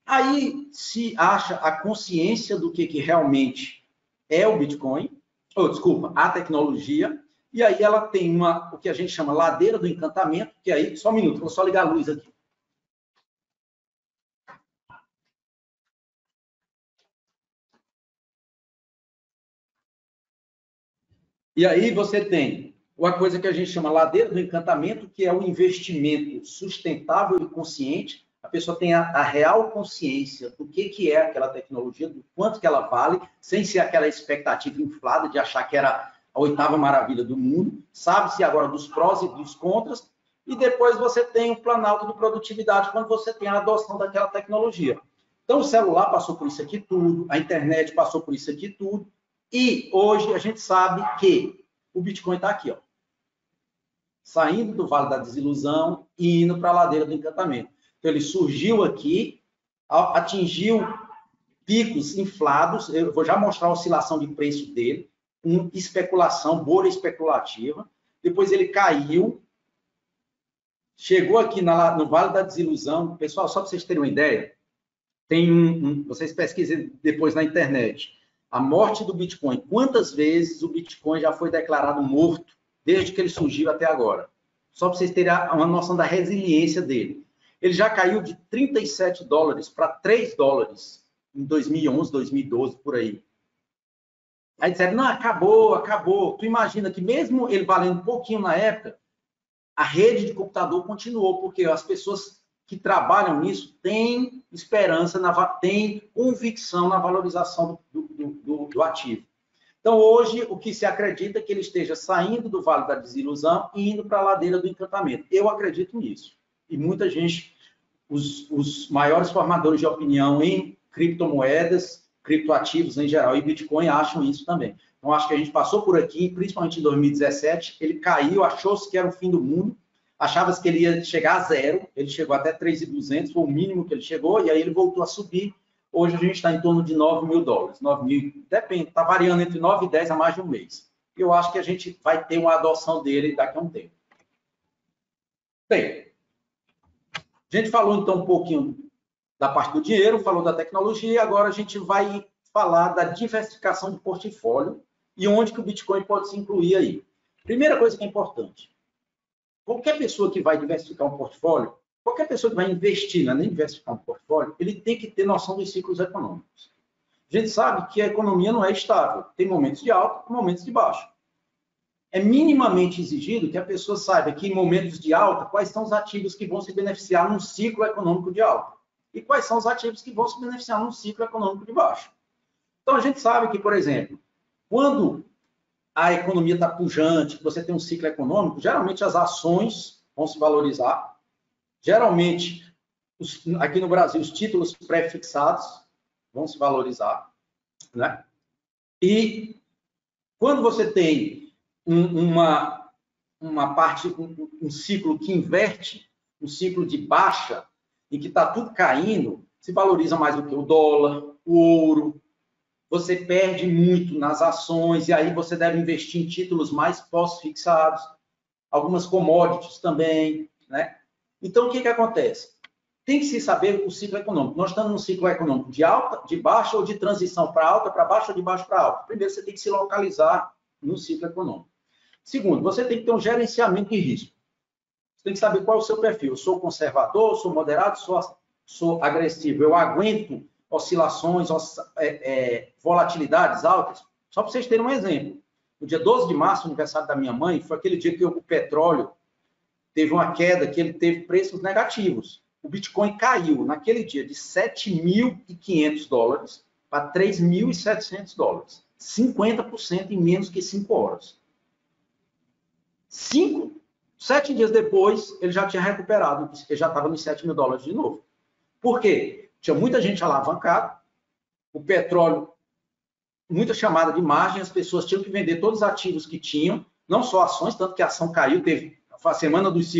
Aí se acha a consciência do que realmente é o Bitcoin, a tecnologia, e aí ela tem o que a gente chama ladeira do encantamento, que aí, só um minuto, vou só ligar a luz aqui. E aí você tem uma coisa que a gente chama ladeira do encantamento, que é o investimento sustentável e consciente. A pessoa tem a real consciência do que é aquela tecnologia, do quanto que ela vale, sem ser aquela expectativa inflada de achar que era a 8ª maravilha do mundo. Sabe-se agora dos prós e dos contras. E depois você tem o planalto de produtividade, quando você tem a adoção daquela tecnologia. Então, o celular passou por isso aqui tudo, a internet passou por isso aqui tudo, e hoje a gente sabe que o Bitcoin está aqui, ó, saindo do Vale da Desilusão e indo para a ladeira do encantamento. Então, ele surgiu aqui, atingiu picos inflados, eu vou já mostrar a oscilação de preço dele, com especulação, bolha especulativa, depois ele caiu, chegou aqui no Vale da Desilusão. Pessoal, só para vocês terem uma ideia, tem vocês pesquisem depois na internet, a morte do Bitcoin. Quantas vezes o Bitcoin já foi declarado morto desde que ele surgiu até agora? Só para vocês terem uma noção da resiliência dele. Ele já caiu de 37 dólares para 3 dólares em 2011, 2012, por aí. Aí disseram, não, acabou. Tu imagina que mesmo ele valendo um pouquinho na época, a rede de computador continuou, porque as pessoas que trabalham nisso têm esperança, têm convicção na valorização do ativo. Então, hoje, o que se acredita é que ele esteja saindo do Vale da Desilusão e indo para a ladeira do encantamento. Eu acredito nisso. E muita gente, os maiores formadores de opinião em criptomoedas, criptoativos em geral e Bitcoin acham isso também. Então, acho que a gente passou por aqui, principalmente em 2017, ele caiu, achou-se que era o fim do mundo, achava-se que ele ia chegar a zero, ele chegou até 3.200, foi o mínimo que ele chegou, e aí ele voltou a subir. Hoje a gente está em torno de 9 mil dólares. 9 mil, depende, está variando entre 9 e 10 a mais de um mês. Eu acho que a gente vai ter uma adoção dele daqui a um tempo. Bem, a gente falou então um pouquinho da parte do dinheiro, falou da tecnologia, agora a gente vai falar da diversificação de portfólio e onde que o Bitcoin pode se incluir aí. Primeira coisa que é importante, qualquer pessoa que vai diversificar um portfólio, qualquer pessoa que vai investir, não é nem diversificar um portfólio, ele tem que ter noção dos ciclos econômicos. A gente sabe que a economia não é estável, tem momentos de alta e momentos de baixa. É minimamente exigido que a pessoa saiba que em momentos de alta, quais são os ativos que vão se beneficiar num ciclo econômico de alta e quais são os ativos que vão se beneficiar num ciclo econômico de baixa. Então, a gente sabe que, por exemplo, quando a economia está pujante, que você tem um ciclo econômico, geralmente as ações vão se valorizar, geralmente, aqui no Brasil, os títulos pré-fixados vão se valorizar, né? E Quando você tem uma parte, um ciclo que inverte, um ciclo de baixa, em que está tudo caindo, se valoriza mais do que o dólar, o ouro, você perde muito nas ações, e aí você deve investir em títulos mais pós-fixados, algumas commodities também, né? Então, o que acontece? Tem que se saber o ciclo econômico. Nós estamos num ciclo econômico de alta, de baixa ou de transição para alta, para baixa ou de baixo para alta. Primeiro, você tem que se localizar no ciclo econômico. Segundo, você tem que ter um gerenciamento de risco. Você tem que saber qual é o seu perfil. Eu sou conservador, sou moderado, sou agressivo. Eu aguento oscilações, volatilidades altas. Só para vocês terem um exemplo. No dia 12 de março, aniversário da minha mãe, foi aquele dia que o petróleo teve uma queda, que ele teve preços negativos. O Bitcoin caiu naquele dia de 7.500 dólares para 3.700 dólares. 50% em menos que 5 horas. 7 dias depois, ele já tinha recuperado, ele já estava nos 7 mil dólares de novo. Por quê? Tinha muita gente alavancada, o petróleo, muita chamada de margem, as pessoas tinham que vender todos os ativos que tinham, não só ações, tanto que a ação caiu, teve a semana dos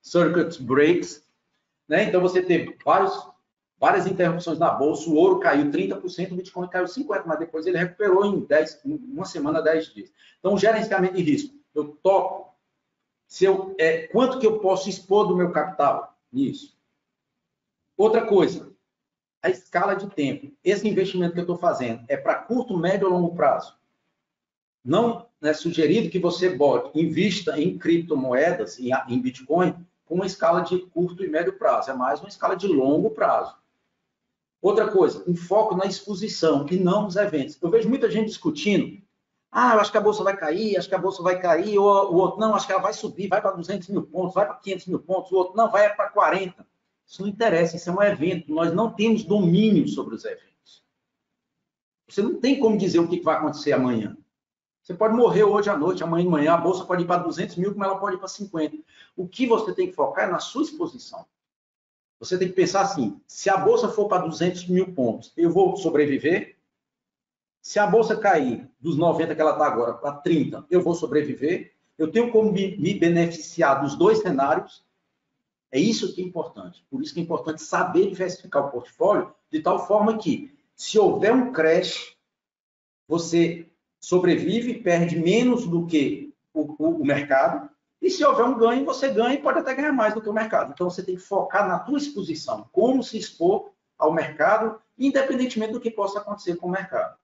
circuit breaks, né? Então você teve várias interrupções na bolsa, o ouro caiu 30%, o Bitcoin caiu 50%, mas depois ele recuperou em uma semana, 10 dias. Então, gerenciamento de risco. Eu toco quanto que eu posso expor do meu capital nisso. Outra coisa, a escala de tempo. Esse investimento que eu estou fazendo é para curto, médio ou longo prazo. Não é sugerido que você invista em criptomoedas, em Bitcoin, com uma escala de curto e médio prazo. É mais uma escala de longo prazo. Outra coisa, um foco na exposição e não nos eventos. Eu vejo muita gente discutindo, eu acho que a bolsa vai cair, ou o outro, não, acho que ela vai subir, vai para 200 mil pontos, vai para 500 mil pontos, o outro, não, vai para 40. Isso não interessa, isso é um evento. Nós não temos domínio sobre os eventos. Você não tem como dizer o que vai acontecer amanhã. Você pode morrer hoje à noite, amanhã de manhã, a bolsa pode ir para 200 mil, como ela pode ir para 50. O que você tem que focar é na sua exposição. Você tem que pensar assim, se a bolsa for para 200 mil pontos, eu vou sobreviver? Se a bolsa cair dos 90 que ela está agora para 30, eu vou sobreviver? Eu tenho como me beneficiar dos dois cenários? É isso que é importante. Por isso que é importante saber diversificar o portfólio de tal forma que, se houver um crash, você sobrevive, perde menos do que o mercado, e se houver um ganho, você ganha e pode até ganhar mais do que o mercado. Então, você tem que focar na tua exposição, como se expor ao mercado, independentemente do que possa acontecer com o mercado.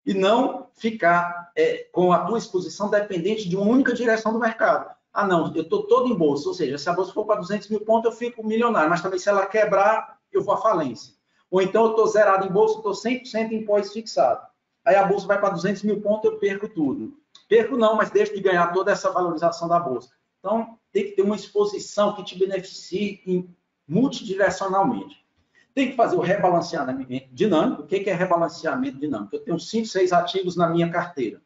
E não ficar com a tua exposição dependente de uma única direção do mercado. Não, eu estou todo em bolsa, ou seja, se a bolsa for para 200 mil pontos, eu fico milionário, mas também se ela quebrar, eu vou à falência. Ou então eu estou zerado em bolsa, estou 100% em pós-fixado. Aí a bolsa vai para 200 mil pontos, eu perco tudo. Perco não, mas deixo de ganhar toda essa valorização da bolsa. Então, tem que ter uma exposição que te beneficie multidirecionalmente. Tem que fazer o rebalanceamento dinâmico. O que é rebalanceamento dinâmico? Eu tenho 5, 6 ativos na minha carteira.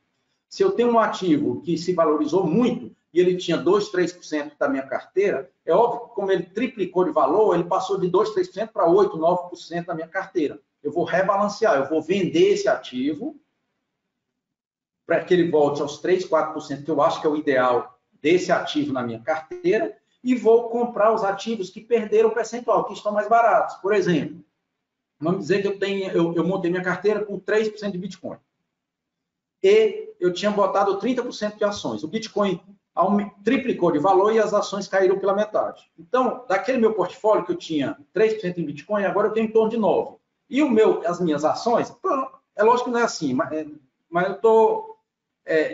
Se eu tenho um ativo que se valorizou muito e ele tinha 2, 3% da minha carteira, é óbvio que como ele triplicou de valor, ele passou de 2, 3% para 8, 9% da minha carteira. Eu vou rebalancear, eu vou vender esse ativo para que ele volte aos 3, 4%, que eu acho que é o ideal desse ativo na minha carteira, e vou comprar os ativos que perderam o percentual, que estão mais baratos. Por exemplo, vamos dizer que eu montei minha carteira com 3% de Bitcoin. E eu tinha botado 30% de ações. O Bitcoin triplicou de valor e as ações caíram pela metade. Então, daquele meu portfólio que eu tinha 3% em Bitcoin, agora eu tenho em torno de 9%. E as minhas ações, é lógico que não é assim, mas eu estou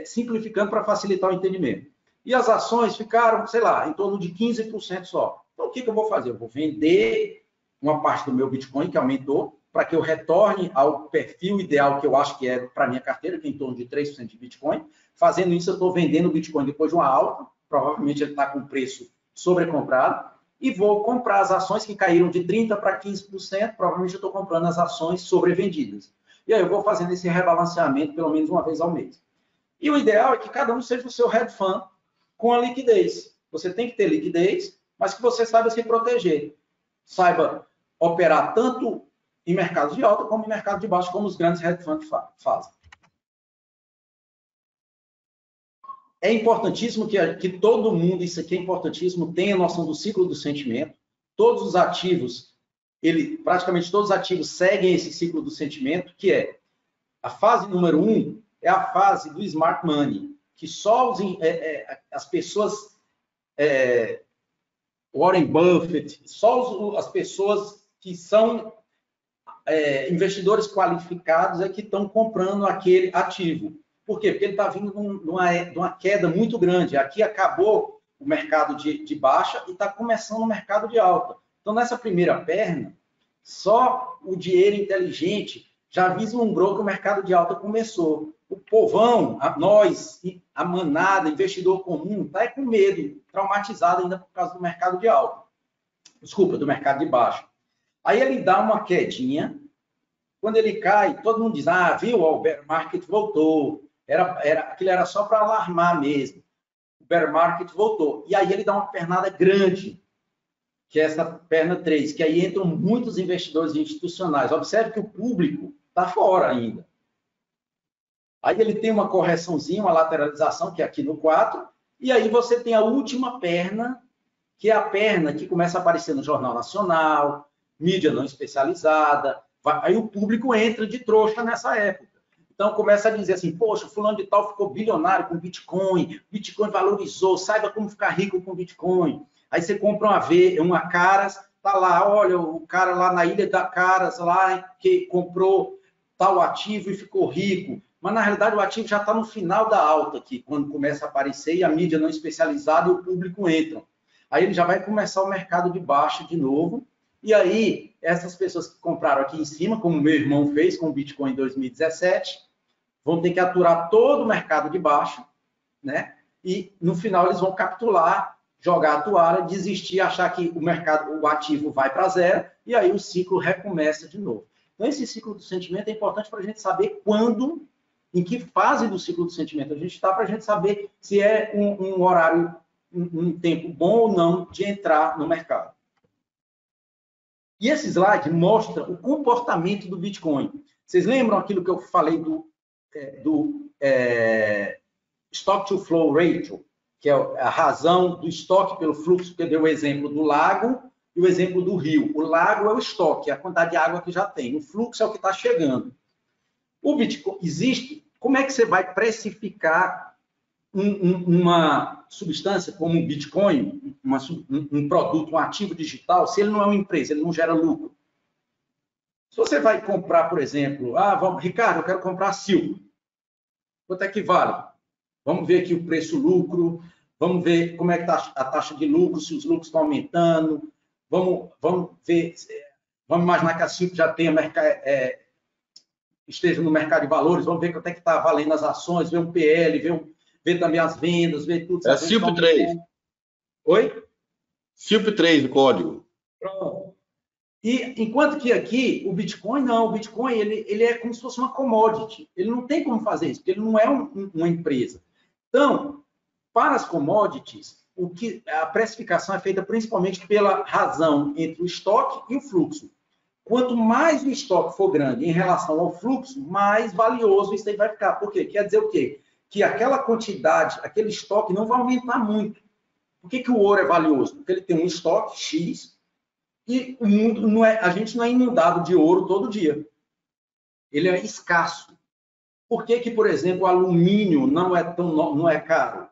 simplificando para facilitar o entendimento. E as ações ficaram, sei lá, em torno de 15% só. Então, o que eu vou fazer? Eu vou vender uma parte do meu Bitcoin, que aumentou, para que eu retorne ao perfil ideal que eu acho que é para a minha carteira, que é em torno de 3% de Bitcoin. Fazendo isso, eu estou vendendo o Bitcoin depois de uma alta, provavelmente ele está com preço sobrecomprado, e vou comprar as ações que caíram de 30% para 15%, provavelmente eu estou comprando as ações sobrevendidas. E aí eu vou fazendo esse rebalanceamento pelo menos uma vez ao mês. E o ideal é que cada um seja o seu hedge fund com a liquidez. Você tem que ter liquidez, mas que você saiba se proteger. Saiba operar tanto em mercados de alta como em mercado de baixo, como os grandes hedge funds fazem. é importantíssimo que todo mundo, isso aqui é importantíssimo, tenha noção do ciclo do sentimento. Todos os ativos, praticamente todos os ativos seguem esse ciclo do sentimento, que é a fase número 1, é a fase do smart money, que só as pessoas, Warren Buffett, só as pessoas que são investidores qualificados é que estão comprando aquele ativo. Por quê? Porque ele está vindo de uma queda muito grande. Aqui acabou o mercado de baixa e está começando o mercado de alta. Então, nessa primeira perna, só o dinheiro inteligente já vislumbrou que o mercado de alta começou. O povão, nós, a manada, investidor comum, está com medo, traumatizado ainda por causa do mercado de alta. Desculpa, do mercado de baixa. Aí ele dá uma quedinha. Quando ele cai, todo mundo diz, viu, o bear market voltou. Aquilo era só para alarmar mesmo. O bear market voltou. E aí ele dá uma pernada grande, que é essa perna 3, que aí entram muitos investidores institucionais. Observe que o público está fora ainda. Aí ele tem uma correçãozinha, uma lateralização, que é aqui no 4, e aí você tem a última perna, que é a perna que começa a aparecer no Jornal Nacional, mídia não especializada. Aí o público entra de trouxa nessa época. Então, começa a dizer assim, poxa, fulano de tal ficou bilionário com Bitcoin, Bitcoin valorizou, saiba como ficar rico com Bitcoin. Aí você compra uma Caras, tá lá, olha, o cara lá na Ilha da Caras, lá que comprou tal ativo e ficou rico. Mas, na realidade, o ativo já está no final da alta aqui, quando começa a aparecer e a mídia não especializada e o público entra. Aí ele já vai começar o mercado de baixa de novo. E aí, essas pessoas que compraram aqui em cima, como meu irmão fez com o Bitcoin em 2017, vão ter que aturar todo o mercado de baixa, né? E, no final, eles vão capitular, jogar a toalha, desistir, achar que o ativo vai para zero, e aí o ciclo recomeça de novo. Então, esse ciclo do sentimento é importante para a gente saber quando, em que fase do ciclo do sentimento a gente está, para a gente saber se é um horário, um tempo bom ou não de entrar no mercado. E esse slide mostra o comportamento do Bitcoin. Vocês lembram aquilo que eu falei do Stock to Flow Ratio, que é a razão do estoque pelo fluxo, que eu dei o exemplo do lago e o exemplo do rio. O lago é o estoque, é a quantidade de água que já tem. O fluxo é o que está chegando. O Bitcoin existe. Como é que você vai precificar uma substância como o Bitcoin, um produto, um ativo digital, se ele não é uma empresa, ele não gera lucro? Se você vai comprar, por exemplo, Ricardo, eu quero comprar Silco. Quanto é que vale? Vamos ver aqui o preço-lucro, vamos ver como é que está a taxa de lucro, se os lucros estão aumentando, vamos ver, vamos imaginar que a Silco já tenha esteja no mercado de valores, vamos ver quanto é que está valendo as ações, ver um PL, ver também as vendas, ver tudo. É Silp 3. Oi? Silp 3 o código. Pronto. E enquanto que aqui, o Bitcoin não, o Bitcoin ele é como se fosse uma commodity. Ele não tem como fazer isso, porque ele não é uma empresa. Então, para as commodities, a precificação é feita principalmente pela razão entre o estoque e o fluxo. Quanto mais o estoque for grande em relação ao fluxo, mais valioso isso aí vai ficar. Por quê? Quer dizer o quê? Que aquela quantidade, aquele estoque não vai aumentar muito. Por que o ouro é valioso? Porque ele tem um estoque X e o mundo a gente não é inundado de ouro todo dia. Ele é escasso. Por que, por exemplo, o alumínio não é caro?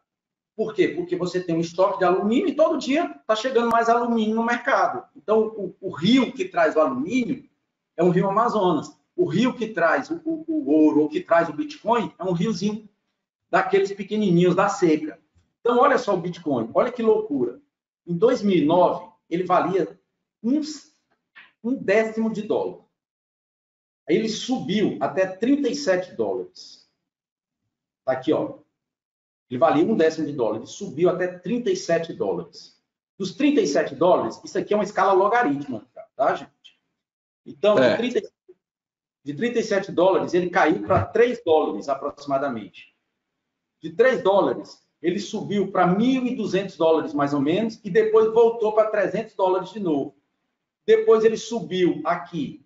Por quê? Porque você tem um estoque de alumínio e todo dia está chegando mais alumínio no mercado. Então, o rio que traz o alumínio é o rio Amazonas. O rio que traz o ouro ou que traz o Bitcoin é um riozinho daqueles pequenininhos da seca. Então, olha só o Bitcoin. Olha que loucura. Em 2009, ele valia um décimo de dólar. Aí ele subiu até 37 dólares. Tá aqui, ó. Ele valia um décimo de dólar. Ele subiu até 37 dólares. Dos 37 dólares, isso aqui é uma escala logarítmica, tá, gente? Então, de 37 dólares, ele caiu para 3 dólares aproximadamente. De 3 dólares, ele subiu para 1.200 dólares, mais ou menos, e depois voltou para 300 dólares de novo. Depois ele subiu aqui.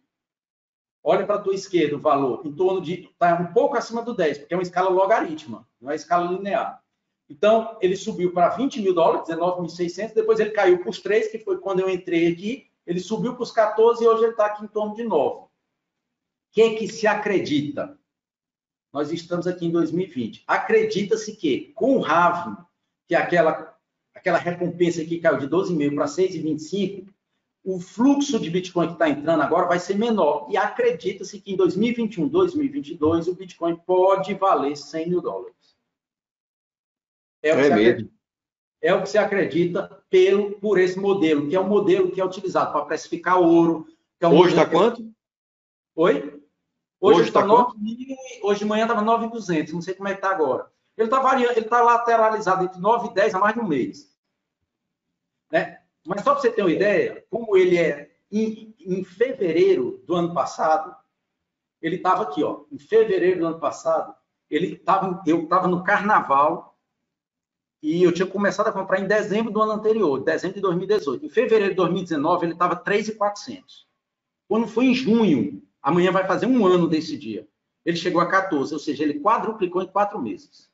Olha para a tua esquerda o valor, em torno de... Está um pouco acima do 10, porque é uma escala logarítmica, não é escala linear. Então, ele subiu para 20 mil dólares, 19.600, depois ele caiu para os 3, que foi quando eu entrei aqui, ele subiu para os 14 e hoje ele está aqui em torno de 9. O que se acredita? Nós estamos aqui em 2020. Acredita-se que, com o halving, que é aquela recompensa que caiu de 12,5 para 6,25, o fluxo de Bitcoin que está entrando agora vai ser menor. E acredita-se que em 2021, 2022, o Bitcoin pode valer 100 mil dólares. É o que se acredita por esse modelo, que é o modelo que é utilizado para precificar ouro. Hoje está quanto? Oi? Hoje está quanto? Hoje de manhã estava 9.200, não sei como é que está agora. Ele está variando, ele está lateralizado entre 9 e 10 há mais de um mês. Né? Mas só para você ter uma ideia, como ele é em fevereiro do ano passado, ele estava aqui, ó. Em fevereiro do ano passado, eu estava no carnaval e eu tinha começado a comprar em dezembro do ano anterior, dezembro de 2018. Em fevereiro de 2019, ele estava 3.400. Quando foi em junho, amanhã vai fazer um ano desse dia, ele chegou a 14, ou seja, ele quadruplicou em 4 meses.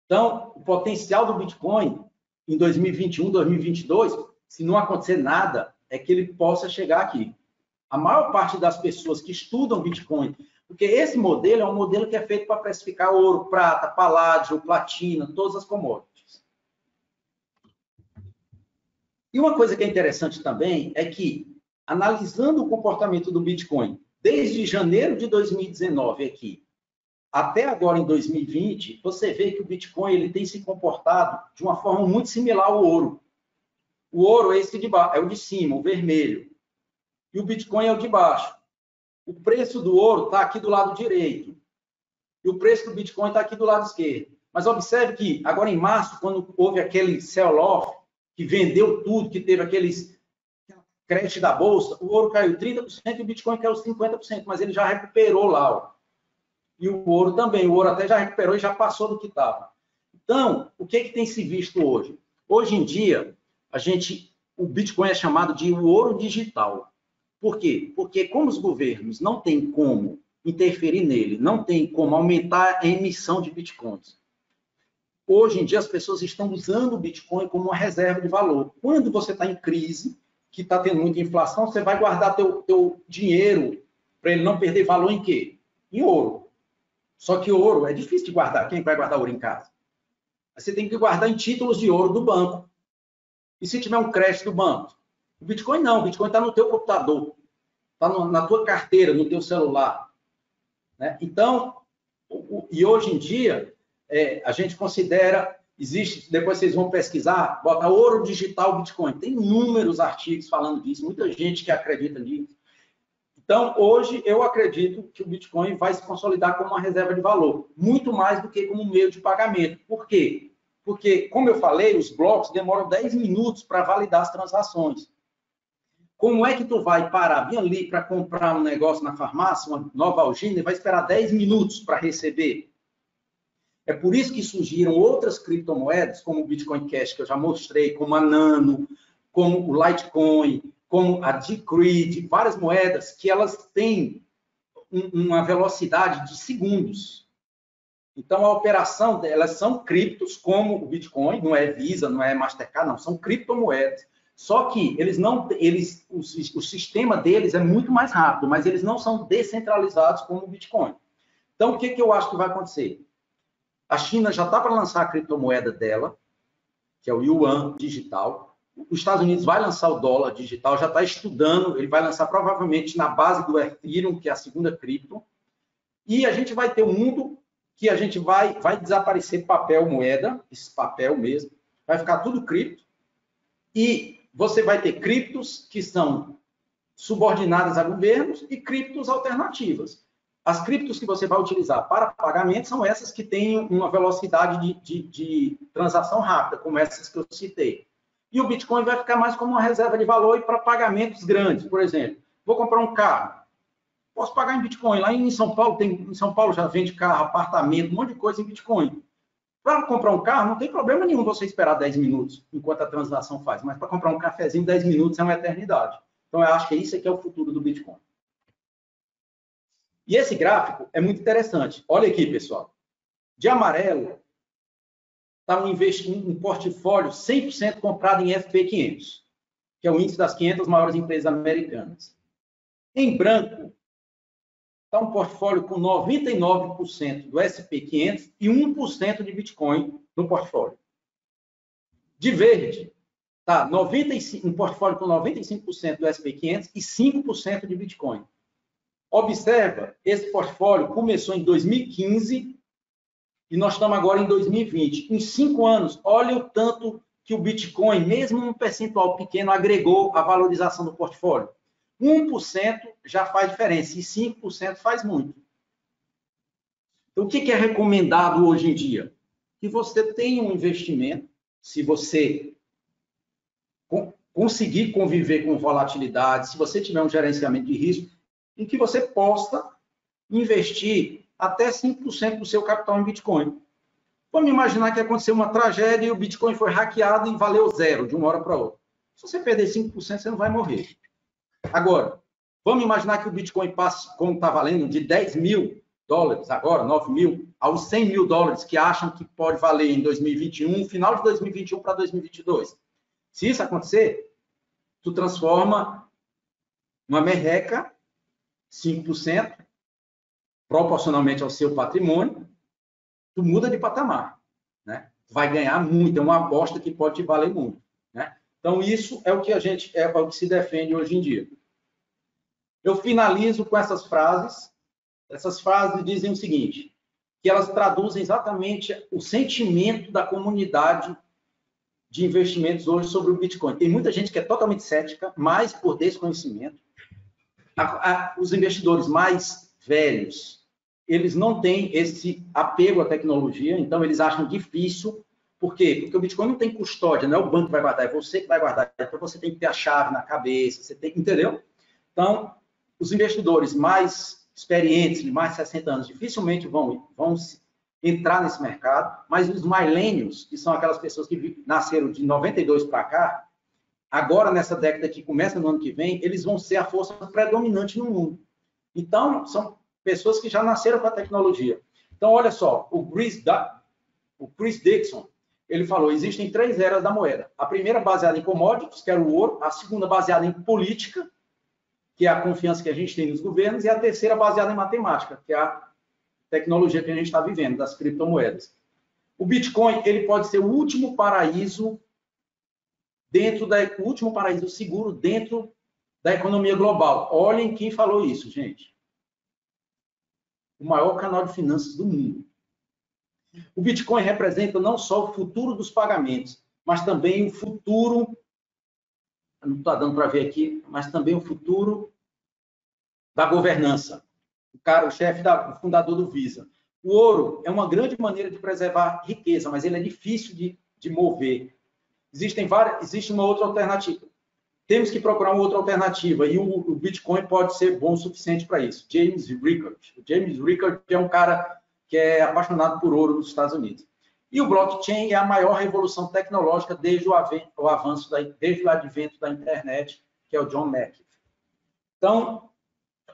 Então, o potencial do Bitcoin em 2021, 2022, se não acontecer nada, é que ele possa chegar aqui. A maior parte das pessoas que estudam Bitcoin, porque esse modelo é um modelo que é feito para precificar ouro, prata, paládio, platina, todas as commodities. E uma coisa que é interessante também é que, analisando o comportamento do Bitcoin desde janeiro de 2019 aqui, até agora em 2020, você vê que o Bitcoin ele tem se comportado de uma forma muito similar ao ouro. O ouro é esse de baixo, é o de cima, o vermelho. E o Bitcoin é o de baixo. O preço do ouro está aqui do lado direito. E o preço do Bitcoin está aqui do lado esquerdo. Mas observe que agora em março, quando houve aquele sell-off, que vendeu tudo, que teve aqueles crash da bolsa, o ouro caiu 30% e o Bitcoin caiu 50%, mas ele já recuperou lá, ó. E o ouro também, o ouro até já recuperou e já passou do que estava. Então, o que tem se visto hoje? Hoje em dia, o Bitcoin é chamado de ouro digital. Por quê? Porque como os governos não têm como interferir nele, não tem como aumentar a emissão de Bitcoins, hoje em dia as pessoas estão usando o Bitcoin como uma reserva de valor. Quando você está em crise, que está tendo muita inflação, você vai guardar teu dinheiro para ele não perder valor em quê? Em ouro. Só que ouro é difícil de guardar. Quem vai guardar ouro em casa? Você tem que guardar em títulos de ouro do banco. E se tiver um crédito do banco? O Bitcoin não. O Bitcoin está no teu computador. Está na tua carteira, no teu celular. Né? Então, e hoje em dia, a gente considera, existe, depois vocês vão pesquisar, bota ouro digital Bitcoin. Tem inúmeros artigos falando disso, muita gente que acredita nisso. Então, hoje, eu acredito que o Bitcoin vai se consolidar como uma reserva de valor, muito mais do que como um meio de pagamento. Por quê? Porque, como eu falei, os blocos demoram 10 minutos para validar as transações. Como é que tu vai parar bem ali para comprar um negócio na farmácia, uma Novalgina, e vai esperar 10 minutos para receber? É por isso que surgiram outras criptomoedas, como o Bitcoin Cash, que eu já mostrei, como a Nano, como o Litecoin, como a Decred, várias moedas que elas têm uma velocidade de segundos. Então, a operação, elas são criptos, como o Bitcoin, não é Visa, não é Mastercard, não, são criptomoedas. Só que o sistema deles é muito mais rápido, mas eles não são descentralizados como o Bitcoin. Então, o que eu acho que vai acontecer? A China já está para lançar a criptomoeda dela, que é o Yuan digital. Os Estados Unidos vai lançar o dólar digital, já está estudando, ele vai lançar provavelmente na base do Ethereum, que é a segunda cripto. E a gente vai ter um mundo que a gente vai desaparecer papel moeda, esse papel mesmo, vai ficar tudo cripto. E você vai ter criptos que são subordinadas a governos e criptos alternativas. As criptos que você vai utilizar para pagamento são essas que têm uma velocidade de transação rápida, como essas que eu citei. E o Bitcoin vai ficar mais como uma reserva de valor e para pagamentos grandes. Por exemplo, vou comprar um carro, posso pagar em Bitcoin. Lá em São Paulo já vende carro, apartamento, um monte de coisa em Bitcoin. Para comprar um carro, não tem problema nenhum você esperar 10 minutos enquanto a transação faz, mas para comprar um cafezinho, 10 minutos é uma eternidade. Então, eu acho que isso aqui é o futuro do Bitcoin. E esse gráfico é muito interessante. Olha aqui, pessoal. De amarelo, está um portfólio 100% comprado em SP500, que é o índice das 500 maiores empresas americanas. Em branco, está um portfólio com 99% do SP500 e 1% de Bitcoin no portfólio. De verde, está um portfólio com 95% do SP500 e 5% de Bitcoin. Observa, esse portfólio começou em 2015 e nós estamos agora em 2020. Em 5 anos, olha o tanto que o Bitcoin, mesmo um percentual pequeno, agregou a valorização do portfólio. 1% já faz diferença e 5% faz muito. Então, o que é recomendado hoje em dia? Que você tenha um investimento, se você conseguir conviver com volatilidade, se você tiver um gerenciamento de risco, em que você possa investir até 5% do seu capital em Bitcoin. Vamos imaginar que aconteceu uma tragédia e o Bitcoin foi hackeado e valeu 0 de uma hora para outra. Se você perder 5%, você não vai morrer. Agora, vamos imaginar que o Bitcoin passe, como está valendo, de 10 mil dólares, agora 9 mil, aos 100 mil dólares que acham que pode valer em 2021, final de 2021 para 2022. Se isso acontecer, tu transforma uma merreca, 5%, proporcionalmente ao seu patrimônio, tu muda de patamar, né? Vai ganhar muito, é uma aposta que pode te valer muito, né? Então, isso é o que é o que se defende hoje em dia. Eu finalizo com essas frases. Essas frases dizem o seguinte, que elas traduzem exatamente o sentimento da comunidade de investimentos hoje sobre o Bitcoin. Tem muita gente que é totalmente cética, mas por desconhecimento. Os investidores mais velhos, eles não têm esse apego à tecnologia, então eles acham difícil. Por quê? Porque o Bitcoin não tem custódia, não é o banco que vai guardar, é você que vai guardar. Então você tem que ter a chave na cabeça, você tem, entendeu? Então, os investidores mais experientes, de mais de 60 anos, dificilmente vão entrar nesse mercado, mas os millennials, que são aquelas pessoas que nasceram de 92 para cá, agora nessa década que começa no ano que vem, eles vão ser a força predominante no mundo. Então, são pessoas que já nasceram com a tecnologia. Então, olha só, o Chris Dixon, ele falou, existem 3 eras da moeda. A primeira baseada em commodities, que era o ouro, a segunda baseada em política, que é a confiança que a gente tem nos governos, e a terceira baseada em matemática, que é a tecnologia que a gente está vivendo, das criptomoedas. O Bitcoin, ele pode ser o último paraíso o último paraíso seguro dentro da economia global. Olhem quem falou isso, gente. O maior canal de finanças do mundo. O Bitcoin representa não só o futuro dos pagamentos, mas também o futuro, não está dando para ver aqui, mas também o futuro da governança. O chefe, o fundador do Visa. O ouro é uma grande maneira de preservar riqueza, mas ele é difícil de mover. Existe uma outra alternativa. Temos que procurar uma outra alternativa e o Bitcoin pode ser bom o suficiente para isso. James Ricard. O James Ricard é um cara que é apaixonado por ouro nos Estados Unidos. E o blockchain é a maior revolução tecnológica desde o advento da internet, que é o John McAfee. Então,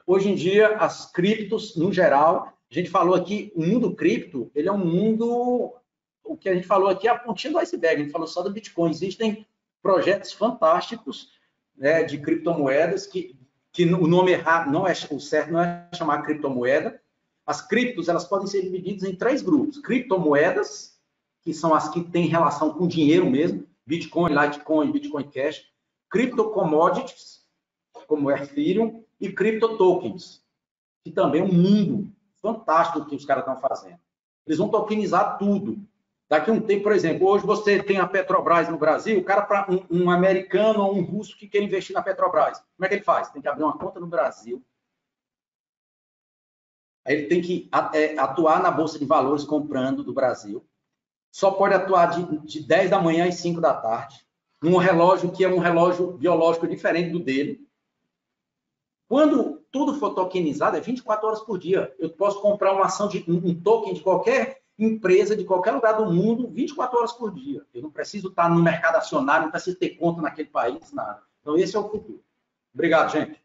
hoje em dia, as criptos, no geral, a gente falou aqui, o mundo cripto, ele é um mundo, o que a gente falou aqui é a pontinha do iceberg, a gente falou só do Bitcoin. Existem projetos fantásticos, né, de criptomoedas, que o nome errado, o certo não é chamar criptomoeda. As criptos, elas podem ser divididas em 3 grupos. Criptomoedas, que são as que têm relação com dinheiro mesmo, Bitcoin, Litecoin, Bitcoin Cash. Criptocommodities, como o Ethereum, e criptotokens, que também é um mundo fantástico que os caras estão fazendo. Eles vão tokenizar tudo. Daqui a um tempo, por exemplo, hoje você tem a Petrobras no Brasil, o cara, para um americano ou um russo que quer investir na Petrobras, como é que ele faz? Tem que abrir uma conta no Brasil, aí ele tem que atuar na Bolsa de Valores comprando do Brasil, só pode atuar de 10 da manhã às 5 da tarde, num relógio que é um relógio biológico diferente do dele. Quando tudo for tokenizado, é 24 horas por dia. Eu posso comprar uma ação de um token de qualquer empresa, de qualquer lugar do mundo, 24 horas por dia. Eu não preciso estar no mercado acionário, não preciso ter conta naquele país, nada. Então, esse é o futuro. Obrigado, gente.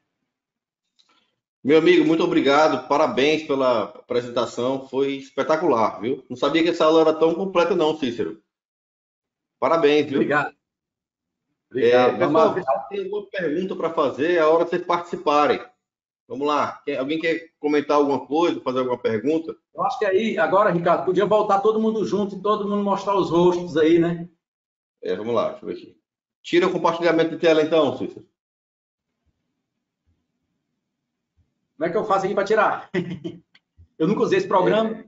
Meu amigo, muito obrigado. Parabéns pela apresentação. Foi espetacular, viu? Não sabia que essa aula era tão completa, não, Cícero. Parabéns, viu? Obrigado, obrigado. Vamos Pessoal, lá. vocês têm alguma pergunta para fazer? É a hora de vocês participarem. Vamos lá. Alguém quer comentar alguma coisa, fazer alguma pergunta? Eu acho que aí, agora, Ricardo, podia voltar todo mundo junto e todo mundo mostrar os rostos aí, né? Vamos lá, deixa eu ver aqui. Tira o compartilhamento de tela, então, Cícero. Como é que eu faço aqui para tirar? Eu nunca usei esse programa.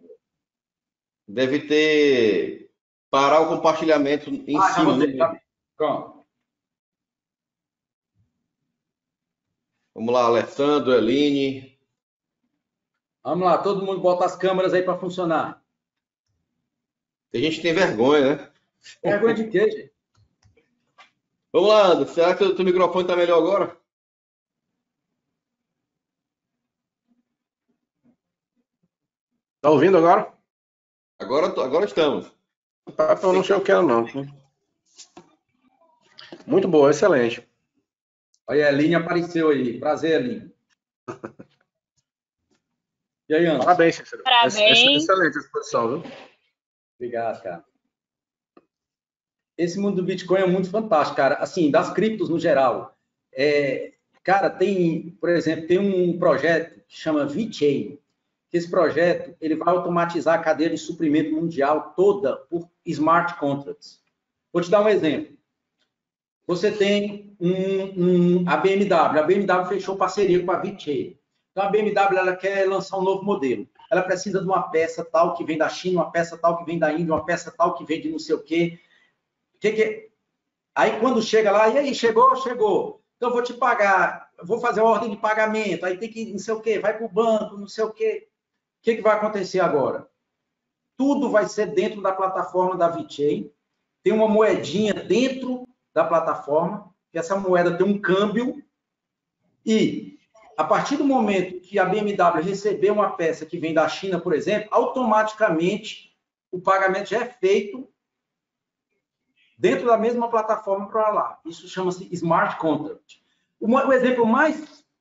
Deve ter parar o compartilhamento em Ah, já cima, no botei, já meio. vi. Pronto. Vamos lá, Alessandro, Eline. Vamos lá, todo mundo bota as câmeras aí para funcionar. Tem gente que tem vergonha, né? Vergonha de quê, gente? Vamos lá, Anderson. Será que o teu microfone está melhor agora? Tá ouvindo agora? Agora estamos. Tá, eu não sei o que é, não. Muito boa, excelente. Olha, a Eline apareceu aí. Prazer, Eline. E aí, Anderson? Parabéns, Cícero. Parabéns. Excelente a exposição, viu? Obrigado, cara. Esse mundo do Bitcoin é muito fantástico, cara. Assim, das criptos no geral. Cara, tem, por exemplo, tem um projeto que chama VeChain. Esse projeto ele vai automatizar a cadeia de suprimento mundial toda por smart contracts. Vou te dar um exemplo. Você tem a BMW. A BMW fechou parceria com a VeChain. Então, a BMW ela quer lançar um novo modelo. Ela precisa de uma peça tal que vem da China, uma peça tal que vem da Índia, uma peça tal que vem de não sei o quê. Aí, quando chega lá, e aí, chegou? Chegou. Então, eu vou te pagar, vou fazer uma ordem de pagamento, aí tem que, não sei o quê, vai para o banco, não sei o quê. O que vai acontecer agora? Tudo vai ser dentro da plataforma da VeChain. Tem uma moedinha dentro da plataforma, que essa moeda tem um câmbio, e a partir do momento que a BMW receber uma peça que vem da China, por exemplo, automaticamente o pagamento já é feito dentro da mesma plataforma para lá. Isso chama-se Smart Contract. O exemplo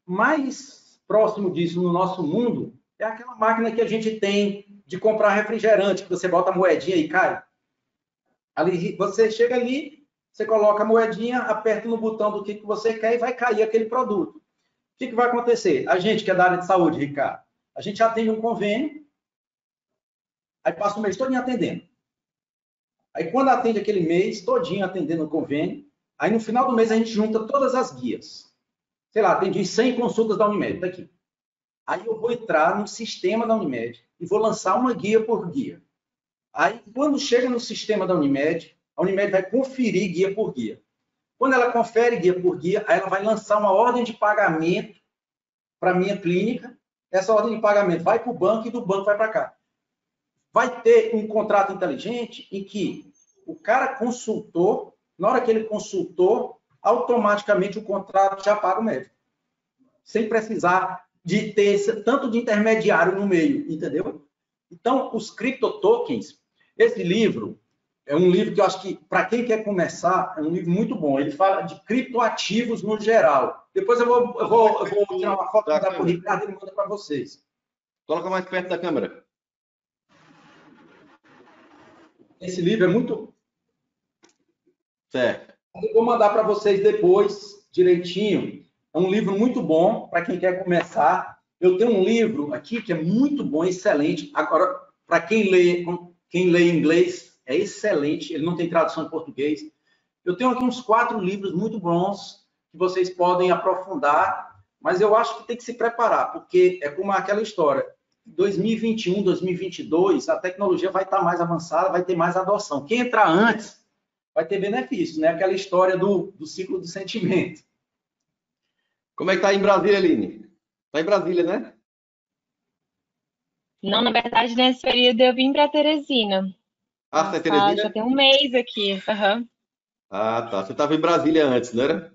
mais próximo disso no nosso mundo é aquela máquina que a gente tem de comprar refrigerante, que você bota a moedinha e cai. Ali, você chega ali, você coloca a moedinha, aperta no botão do que você quer e vai cair aquele produto. O que vai acontecer? A gente que é da área de saúde, Ricardo, a gente atende um convênio, aí passa o mês todo atendendo. Aí, quando atende aquele mês, todinho atendendo o convênio, aí no final do mês a gente junta todas as guias. Sei lá, atendi 100 consultas da Unimed, tá aqui. Aí eu vou entrar no sistema da Unimed e vou lançar uma guia por guia. Aí, quando chega no sistema da Unimed, a Unimed vai conferir guia por guia. Quando ela confere guia por guia, aí ela vai lançar uma ordem de pagamento para a minha clínica. Essa ordem de pagamento vai para o banco e do banco vai para cá. Vai ter um contrato inteligente em que o cara consultou, na hora que ele consultou, automaticamente o contrato já paga o médico. Sem precisar de ter tanto de intermediário no meio, entendeu? Então, os criptotokens, esse livro é um livro que eu acho que, para quem quer começar, é um livro muito bom. Ele fala de criptoativos no geral. Depois eu vou tirar uma foto e dar para o Ricardo e manda para vocês. Coloca mais perto da câmera. Esse livro é muito... Certo. Eu vou mandar para vocês depois, direitinho. É um livro muito bom para quem quer começar. Eu tenho um livro aqui que é muito bom, excelente. Agora, para quem lê inglês, é excelente. Ele não tem tradução em português. Eu tenho aqui uns 4 livros muito bons que vocês podem aprofundar, mas eu acho que tem que se preparar, porque é como aquela história. 2021, 2022, a tecnologia vai estar mais avançada, vai ter mais adoção. Quem entrar antes vai ter benefício, né? Aquela história do ciclo do sentimento. Como é que tá em Brasília, Aline? Tá em Brasília, né? Não, na verdade, nesse período eu vim para Teresina. Ah, você é Teresina? Já tem um mês aqui. Uhum. Ah, tá. Você estava em Brasília antes, não era?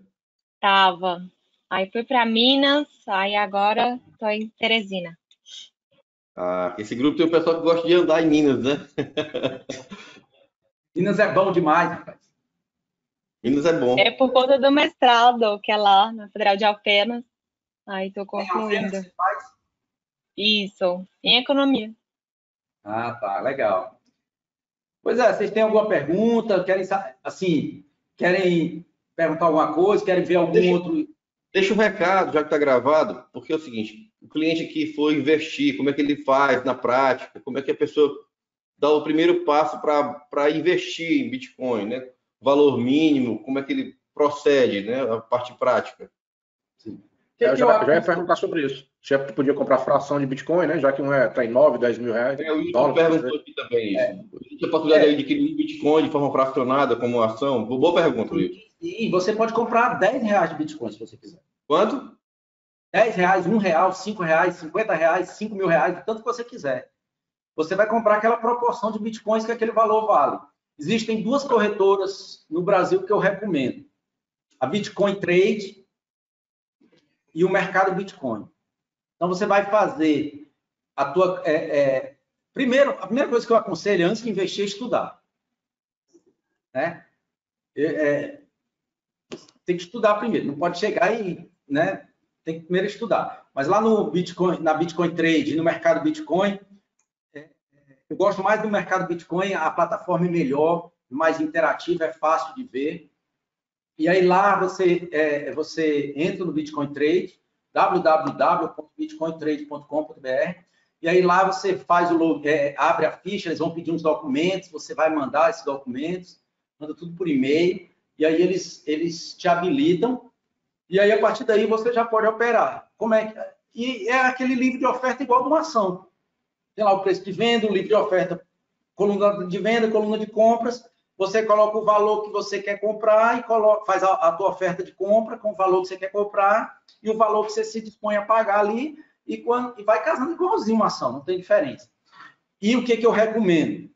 Tava. Aí fui para Minas, aí agora tô em Teresina. Ah, esse grupo tem um pessoal que gosta de andar em Minas, né? Minas é bom demais, rapaz. Minas é bom. É por conta do mestrado, que é lá na Federal de Alfenas. Aí tô Tem a venda que concluindo. você faz? Isso, em economia. Ah, tá, legal. Pois é, vocês têm alguma pergunta? Assim, querem perguntar alguma coisa? Querem ver algum Deixa, outro? deixa o recado, já que está gravado, porque é o seguinte, o cliente que for investir, como é que ele faz na prática, como é que a pessoa dá o primeiro passo para investir em Bitcoin, né? Valor mínimo, como é que ele procede, né? A parte prática. Sim. O que Eu que eu já ia aconselho? perguntar sobre isso. Você podia comprar fração de Bitcoin, né? Já que um tá em 9, 10 mil reais, O Wilson dólares, quer perguntou dizer. aqui também isso. Existe a possibilidade É, de adquirir Bitcoin de forma fracionada como ação? Boa pergunta, Wilson. e você pode comprar R$ 10 de Bitcoin, se você quiser. Quanto? R$ 10, R$ 1, R$ 5, R$ 50, R$ 5.000, o tanto que você quiser. Você vai comprar aquela proporção de Bitcoins que aquele valor vale. Existem duas corretoras no Brasil que eu recomendo. A Bitcoin Trade e o mercado Bitcoin. Então, você vai fazer a tua... primeiro, a primeira coisa que eu aconselho antes de investir é estudar. Né? Tem que estudar primeiro. Não pode chegar e... Né? Tem que primeiro estudar. Mas lá no Bitcoin, na Bitcoin Trade, no mercado Bitcoin, eu gosto mais do mercado Bitcoin, a plataforma é melhor, mais interativa, é fácil de ver. E aí lá você entra no Bitcoin Trade, www.bitcointrade.com.br, e aí lá você faz abre a ficha, eles vão pedir uns documentos, você vai mandar esses documentos, manda tudo por e-mail, e aí eles te habilitam, e aí a partir daí você já pode operar. E é aquele livro de oferta igual de uma ação. Tem lá o preço de venda, o livro de oferta, coluna de venda, coluna de compras. Você coloca o valor que você quer comprar e faz a tua oferta de compra com o valor que você quer comprar e o valor que você se dispõe a pagar ali e vai casando igualzinho uma ação, não tem diferença. E o que eu recomendo?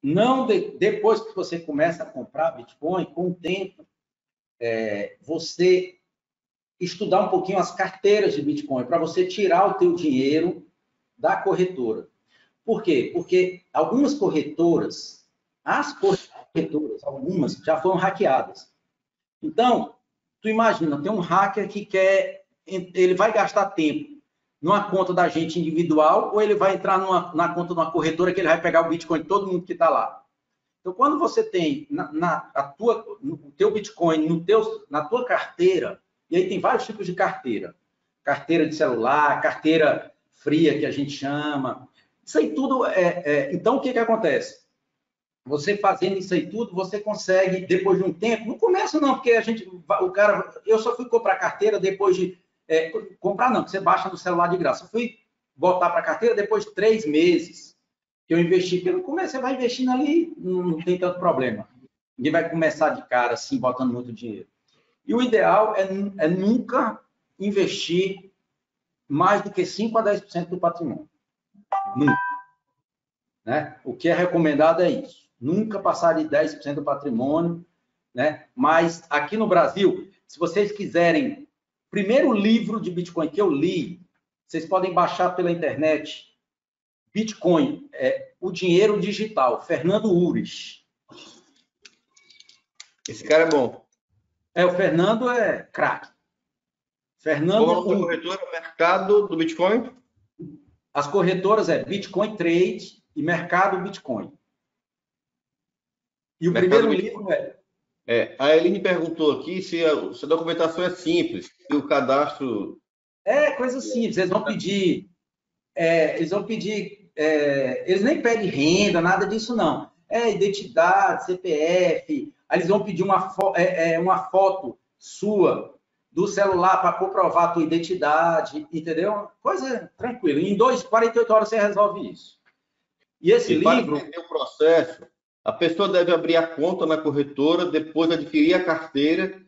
Não depois que você começa a comprar Bitcoin, com o tempo, você estudar um pouquinho as carteiras de Bitcoin para você tirar o teu dinheiro da corretora. Por quê? Porque algumas corretoras, algumas já foram hackeadas. Então, tu imagina, tem um hacker que ele vai gastar tempo numa conta da gente individual ou ele vai entrar na conta de uma corretora que ele vai pegar o Bitcoin de todo mundo que está lá. Então, quando você tem o teu Bitcoin na tua carteira, e aí tem vários tipos de carteira. Carteira de celular, carteira fria, que a gente chama. Isso aí tudo então, o que acontece? Você fazendo isso aí tudo, você consegue, depois de um tempo, não começa não, porque eu só fui comprar carteira depois de, comprar não, porque você baixa no celular de graça. Eu fui botar para a carteira depois de 3 meses que eu investi. Porque no começo você vai investindo ali, não tem tanto problema. Ninguém vai começar de cara assim, botando muito dinheiro. E o ideal é nunca investir mais do que 5 a 10% do patrimônio. Nunca. Né? O que é recomendado é isso. Nunca passar de 10% do patrimônio. Né? Mas aqui no Brasil, se vocês quiserem, o primeiro livro de Bitcoin que eu li, vocês podem baixar pela internet, Bitcoin, o dinheiro digital, Fernando Ures. Esse cara é bom. O Fernando é craque. Fernando Qual é o nome da Ures. corretora? Mercado do Bitcoin? As corretoras Bitcoin Trade e Mercado Bitcoin. E o Mercado primeiro Bitcoin. livro A Eline perguntou aqui se a documentação é simples, se o cadastro. coisa simples. Eles vão pedir, eles nem pedem renda, nada disso não. Identidade, CPF. Aí eles vão pedir uma foto sua do celular para comprovar a tua identidade, entendeu? Coisa tranquila. Em 48 horas você resolve isso. E esse E para livro... entender o processo, a pessoa deve abrir a conta na corretora, depois adquirir a carteira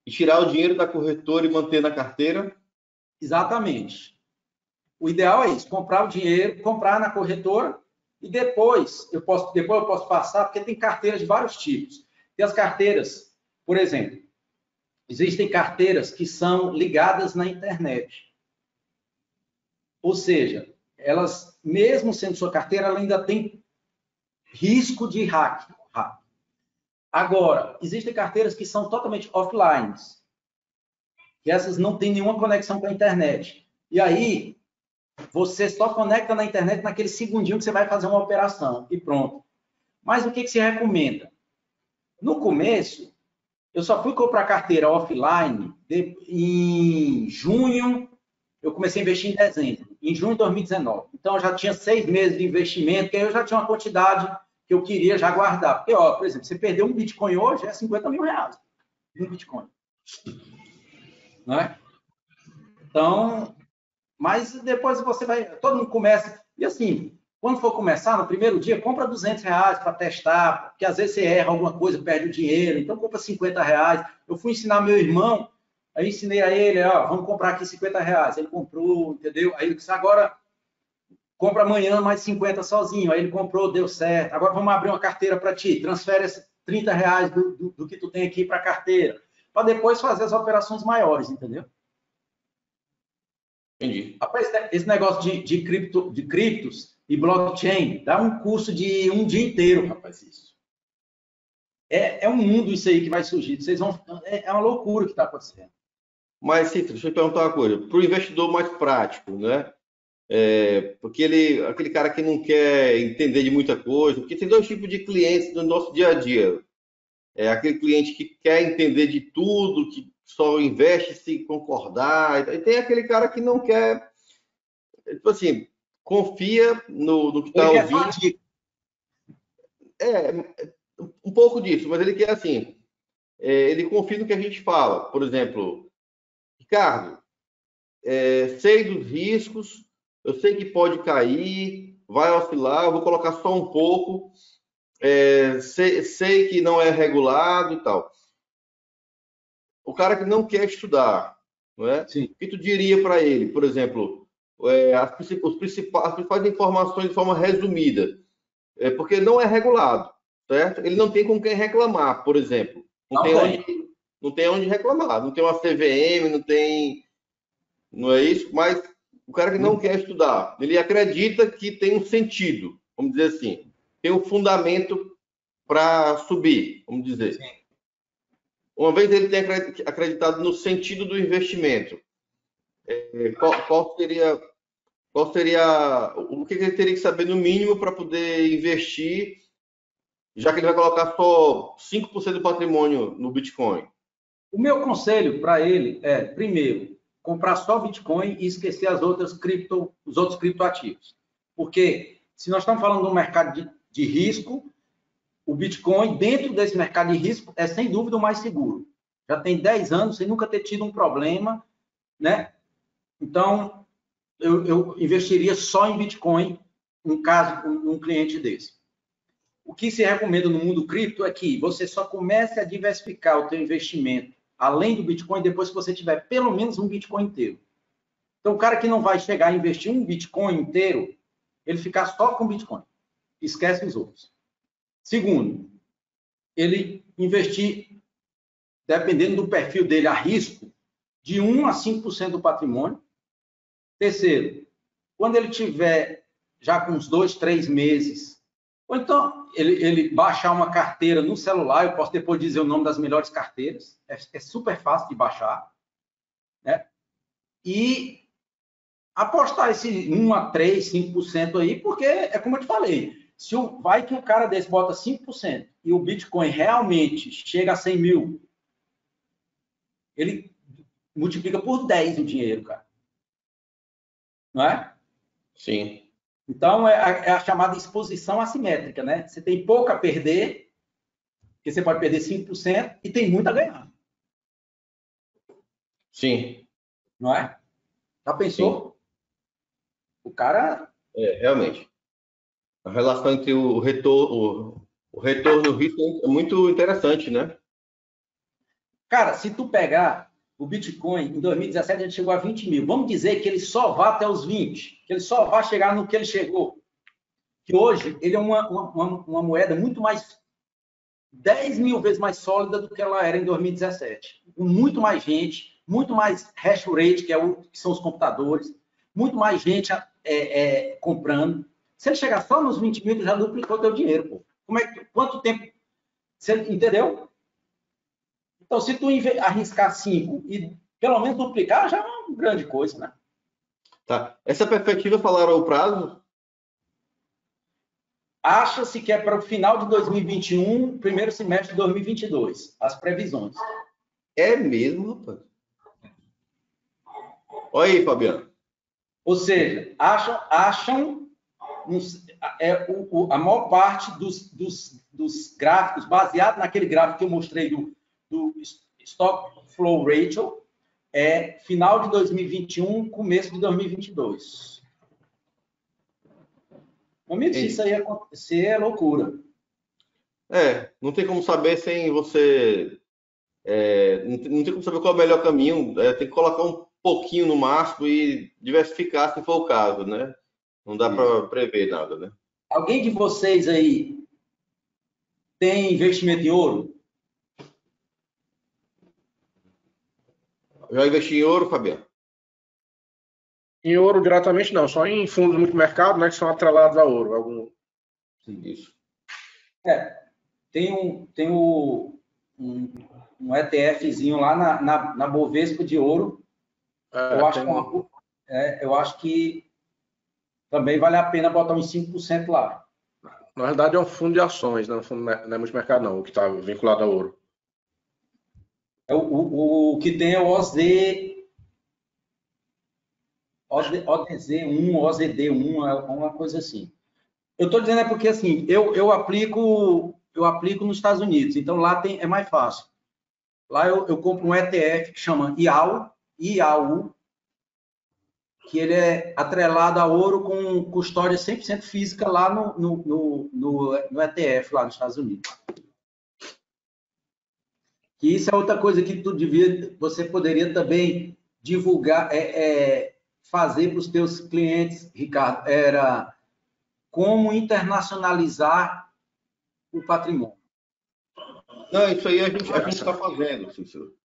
e tirar o dinheiro da corretora e manter na carteira? Exatamente. O ideal é isso, comprar o dinheiro, comprar na corretora e depois eu posso passar, porque tem carteiras de vários tipos. Tem as carteiras, por exemplo, existem carteiras que são ligadas na internet. Ou seja, elas, mesmo sendo sua carteira, ela ainda tem risco de hack. Agora, existem carteiras que são totalmente offline. que essas não têm nenhuma conexão com a internet. E aí, você só conecta na internet naquele segundinho que você vai fazer uma operação e pronto. Mas o que se recomenda? No começo, eu só fui comprar carteira offline em junho, eu comecei a investir em dezembro, em junho de 2019. Então, eu já tinha 6 meses de investimento, que aí eu já tinha uma quantidade que eu queria já guardar. Porque, ó, por exemplo, você perdeu um Bitcoin hoje, é 50 mil reais. Um Bitcoin. Né? Então, mas depois você vai, todo mundo começa, e assim, quando for começar, no primeiro dia, compra 200 reais para testar, porque às vezes você erra alguma coisa, perde o dinheiro, então compra 50 reais. Eu fui ensinar meu irmão, aí ensinei a ele, ó, vamos comprar aqui 50 reais. Ele comprou, entendeu? Aí ele disse, agora compra amanhã mais 50 sozinho. Aí ele comprou, deu certo. Agora vamos abrir uma carteira para ti, transfere esses 30 reais do que tu tem aqui para a carteira, para depois fazer as operações maiores, entendeu? Entendi. Rapaz, esse negócio de criptos e blockchain dá um curso de um dia inteiro, rapaz, isso. É um mundo isso aí que vai surgir. Vocês vão, é uma loucura que está acontecendo. Mas, Cícero, deixa eu te perguntar uma coisa. Para o investidor mais prático, né? Porque aquele cara que não quer entender de muita coisa, porque tem 2 tipos de clientes no nosso dia a dia. Aquele cliente que quer entender de tudo, que só investe se concordar, e tem aquele cara que não quer, tipo assim, confia no que está ouvindo. Um pouco disso, mas ele quer assim, ele confia no que a gente fala. Por exemplo, Ricardo, sei dos riscos, eu sei que pode cair, vai oscilar, eu vou colocar só um pouco, sei que não é regulado e tal. O cara que não quer estudar, não é? Sim. O que tu diria para ele, por exemplo, as principais informações de forma resumida, porque não é regulado, certo? Ele não tem com quem reclamar, por exemplo. Não tem onde reclamar, não tem uma CVM, não é isso? Mas o cara que não quer estudar, ele acredita que tem um sentido, vamos dizer assim, tem um fundamento para subir, vamos dizer. Sim. Uma vez ele tem acreditado no sentido do investimento, qual seria o que ele teria que saber no mínimo para poder investir, já que ele vai colocar só 5% do patrimônio no Bitcoin? O meu conselho para ele é, primeiro, comprar só Bitcoin e esquecer os outros criptoativos. Porque se nós estamos falando de um mercado de risco, o Bitcoin, dentro desse mercado de risco, é sem dúvida o mais seguro. Já tem 10 anos sem nunca ter tido um problema, né? Então, eu investiria só em Bitcoin, no caso de um cliente desse. O que se recomenda no mundo cripto é que você só comece a diversificar o seu investimento, além do Bitcoin, depois que você tiver pelo menos um Bitcoin inteiro. Então, o cara que não vai chegar a investir um Bitcoin inteiro, ele ficar só com Bitcoin. Esquece os outros. Segundo, ele investir, dependendo do perfil dele, a risco, de 1 a 5% do patrimônio. Terceiro, quando ele tiver já com uns 2, 3 meses, ou então ele baixar uma carteira no celular, eu posso depois dizer o nome das melhores carteiras, é super fácil de baixar, né? E apostar esse 1 a 3, 5% aí, porque é como eu te falei, vai que o cara desse bota 5% e o Bitcoin realmente chega a 100 mil, ele multiplica por 10 o dinheiro, cara. Não é? Sim. Então, é a chamada exposição assimétrica, né? Você tem pouco a perder, porque você pode perder 5%, e tem muito a ganhar. Sim. Não é? Já pensou? Sim. O cara... realmente. A relação entre o retorno e o risco é muito interessante, né? Cara, se tu pegar o Bitcoin, em 2017 ele chegou a 20 mil. Vamos dizer que ele só vá até os 20, que ele só vá chegar no que ele chegou. Que hoje ele é uma moeda muito mais, 10 mil vezes mais sólida do que ela era em 2017. Com muito mais gente, muito mais hash rate, que são os computadores, muito mais gente comprando. Se ele chegar só nos 20 mil, ele já duplicou teu dinheiro, pô. Quanto tempo? Você entendeu? Então, se tu arriscar 5 pelo menos duplicar já é uma grande coisa, né? Tá. Essa perspectiva, falaram o prazo? Acha-se que é para o final de 2021, primeiro semestre de 2022, as previsões. É mesmo, rapaz. Olha aí, Fabiano. Ou seja, acham a maior parte dos gráficos, baseado naquele gráfico que eu mostrei do Stock Flow Ratio, é final de 2021, começo de 2022. Amigo, se isso aí acontecer, é loucura. Não tem como saber sem você. Não tem como saber qual é o melhor caminho. Tem que colocar um pouquinho no máximo e diversificar se for o caso, né? Não dá para prever nada, né? Alguém de vocês aí tem investimento em ouro? Já investi em ouro, Fabiano? Em ouro diretamente não, só em fundos multimercado, né, que são atrelados a ouro. Isso. Tem um ETFzinho lá na Bovespa de ouro. Eu acho que também vale a pena botar uns 5% lá. Na verdade é um fundo de ações, não é multimercado não, o que está vinculado a ouro. O que tem é o ODZ1, OZD1, uma coisa assim. Eu estou dizendo porque assim, eu aplico nos Estados Unidos, então lá é mais fácil. Lá eu compro um ETF que chama IAU, que ele é atrelado a ouro com custódia 100% física lá no ETF lá nos Estados Unidos. Que isso é outra coisa que você poderia também divulgar, fazer para os teus clientes, Ricardo, era como internacionalizar o patrimônio. Não, isso aí a gente está fazendo, Cícero.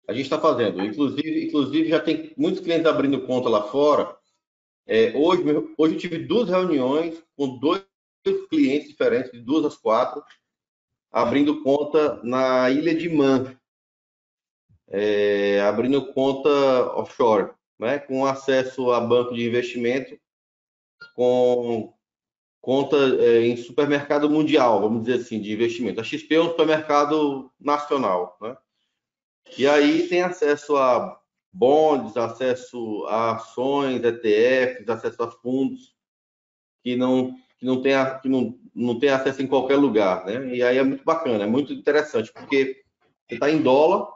A gente está fazendo. Inclusive, já tem muitos clientes abrindo conta lá fora. Hoje eu tive 2 reuniões com 2 clientes diferentes, de 2 às 4, abrindo conta na Ilha de Man, abrindo conta offshore, né, com acesso a banco de investimento, com conta em supermercado mundial, vamos dizer assim, de investimento. A XP é um supermercado nacional, né? E aí tem acesso a bonds, acesso a ações, ETFs, acesso a fundos que não tem acesso em qualquer lugar, né? E aí é muito bacana, é muito interessante, porque você está em dólar,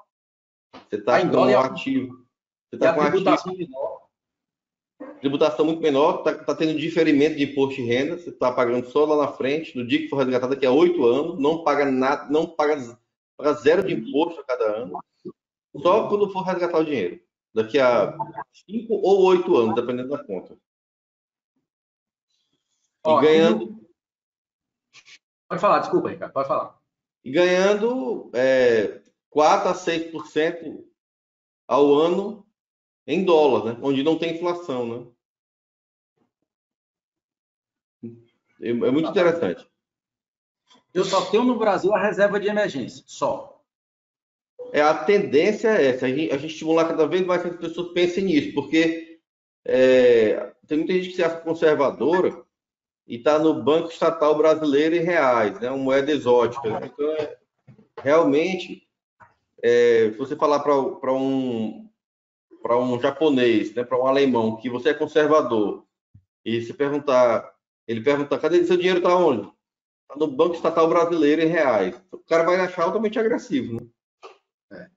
você está com um ativo, você está com tributação menor. Tributação muito menor, está tendo diferimento de imposto de renda, você está pagando só lá na frente, no dia que for resgatado, daqui a 8 anos, não paga nada, não paga zero de imposto a cada ano, só quando for resgatar o dinheiro, daqui a 5 ou 8 anos, dependendo da conta. E ganhando. Pode falar, desculpa, Ricardo, pode falar. E ganhando 4 a 6% ao ano em dólar, né? Onde não tem inflação, né? É muito interessante. Eu só tenho no Brasil a reserva de emergência, só. A tendência é essa, a gente estimular cada vez mais que as pessoas pensem nisso, porque tem muita gente que se acha conservadora e está no Banco Estatal Brasileiro em reais, né? Uma moeda exótica. Então, realmente, se você falar para um japonês, né, para um alemão, que você é conservador, e se ele perguntar, cadê seu dinheiro, está onde? Está no Banco Estatal Brasileiro em reais. O cara vai achar altamente agressivo, né?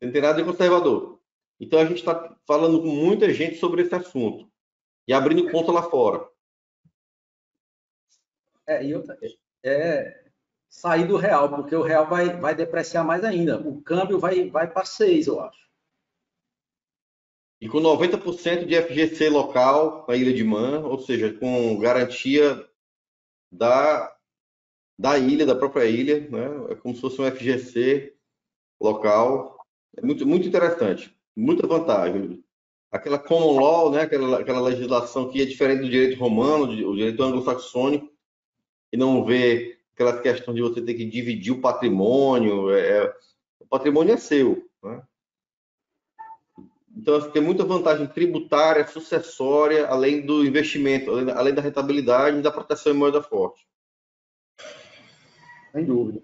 Não tem nada de conservador. Então a gente está falando com muita gente sobre esse assunto e abrindo conta lá fora. Sair do real, porque o real vai depreciar mais ainda. O câmbio vai para 6, eu acho. E com 90% de FGC local na Ilha de Man, ou seja, com garantia da ilha, da própria ilha, né? É como se fosse um FGC local. É muito, muito interessante, muita vantagem. Aquela common law, né? Aquela legislação que é diferente do direito romano, o direito anglo-saxônico, e não vê aquela questão de você ter que dividir o patrimônio. O patrimônio é seu, né? Então, assim, tem muita vantagem tributária, sucessória, além do investimento, além da rentabilidade e da proteção em moeda forte. Sem dúvida.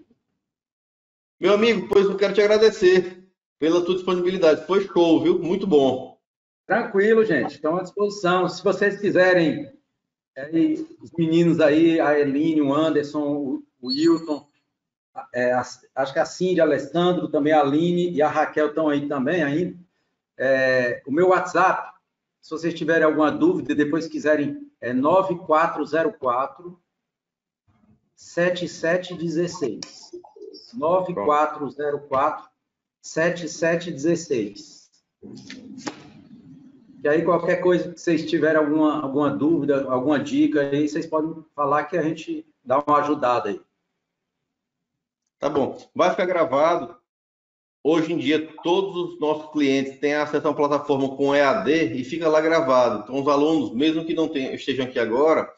Meu amigo, pois eu quero te agradecer pela tua disponibilidade. Foi show, viu? Muito bom. Tranquilo, gente. Estão à disposição. Se vocês quiserem, os meninos aí, a Eline, o Anderson, o Wilton, acho que a Cindy, a Alessandro, também a Aline e a Raquel estão aí também ainda. O meu WhatsApp, se vocês tiverem alguma dúvida e depois quiserem, é 9404 7716. 9404 7716. E aí, qualquer coisa que vocês tiverem alguma dúvida, alguma dica aí, vocês podem falar que a gente dá uma ajudada aí. Tá bom. Vai ficar gravado. Hoje em dia, todos os nossos clientes têm acesso a uma plataforma com EAD e fica lá gravado. Então, os alunos, mesmo que não estejam aqui agora,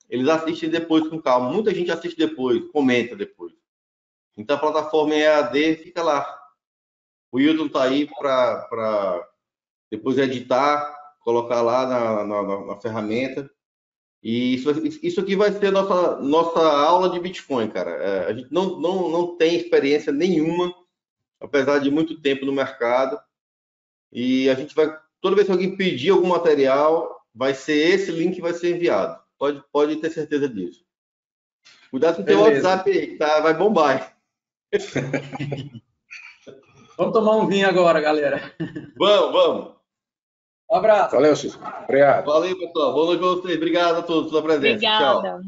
eles assistem depois com calma. Muita gente assiste depois, comenta depois. Então, a plataforma em EAD fica lá. O Wilton está aí para depois editar, colocar lá na ferramenta. E isso aqui vai ser a nossa aula de Bitcoin, cara. A gente não tem experiência nenhuma, apesar de muito tempo no mercado. E a gente vai, toda vez que alguém pedir algum material, vai ser esse link que vai ser enviado. Pode ter certeza disso. Cuidado com o teu WhatsApp aí, tá? Vai bombar. Vamos tomar um vinho agora, galera. Vamos. Um abraço. Valeu, Cícero. Obrigado. Valeu, pessoal. Boa noite para vocês. Obrigado a todos pela presença. Obrigada. Tchau.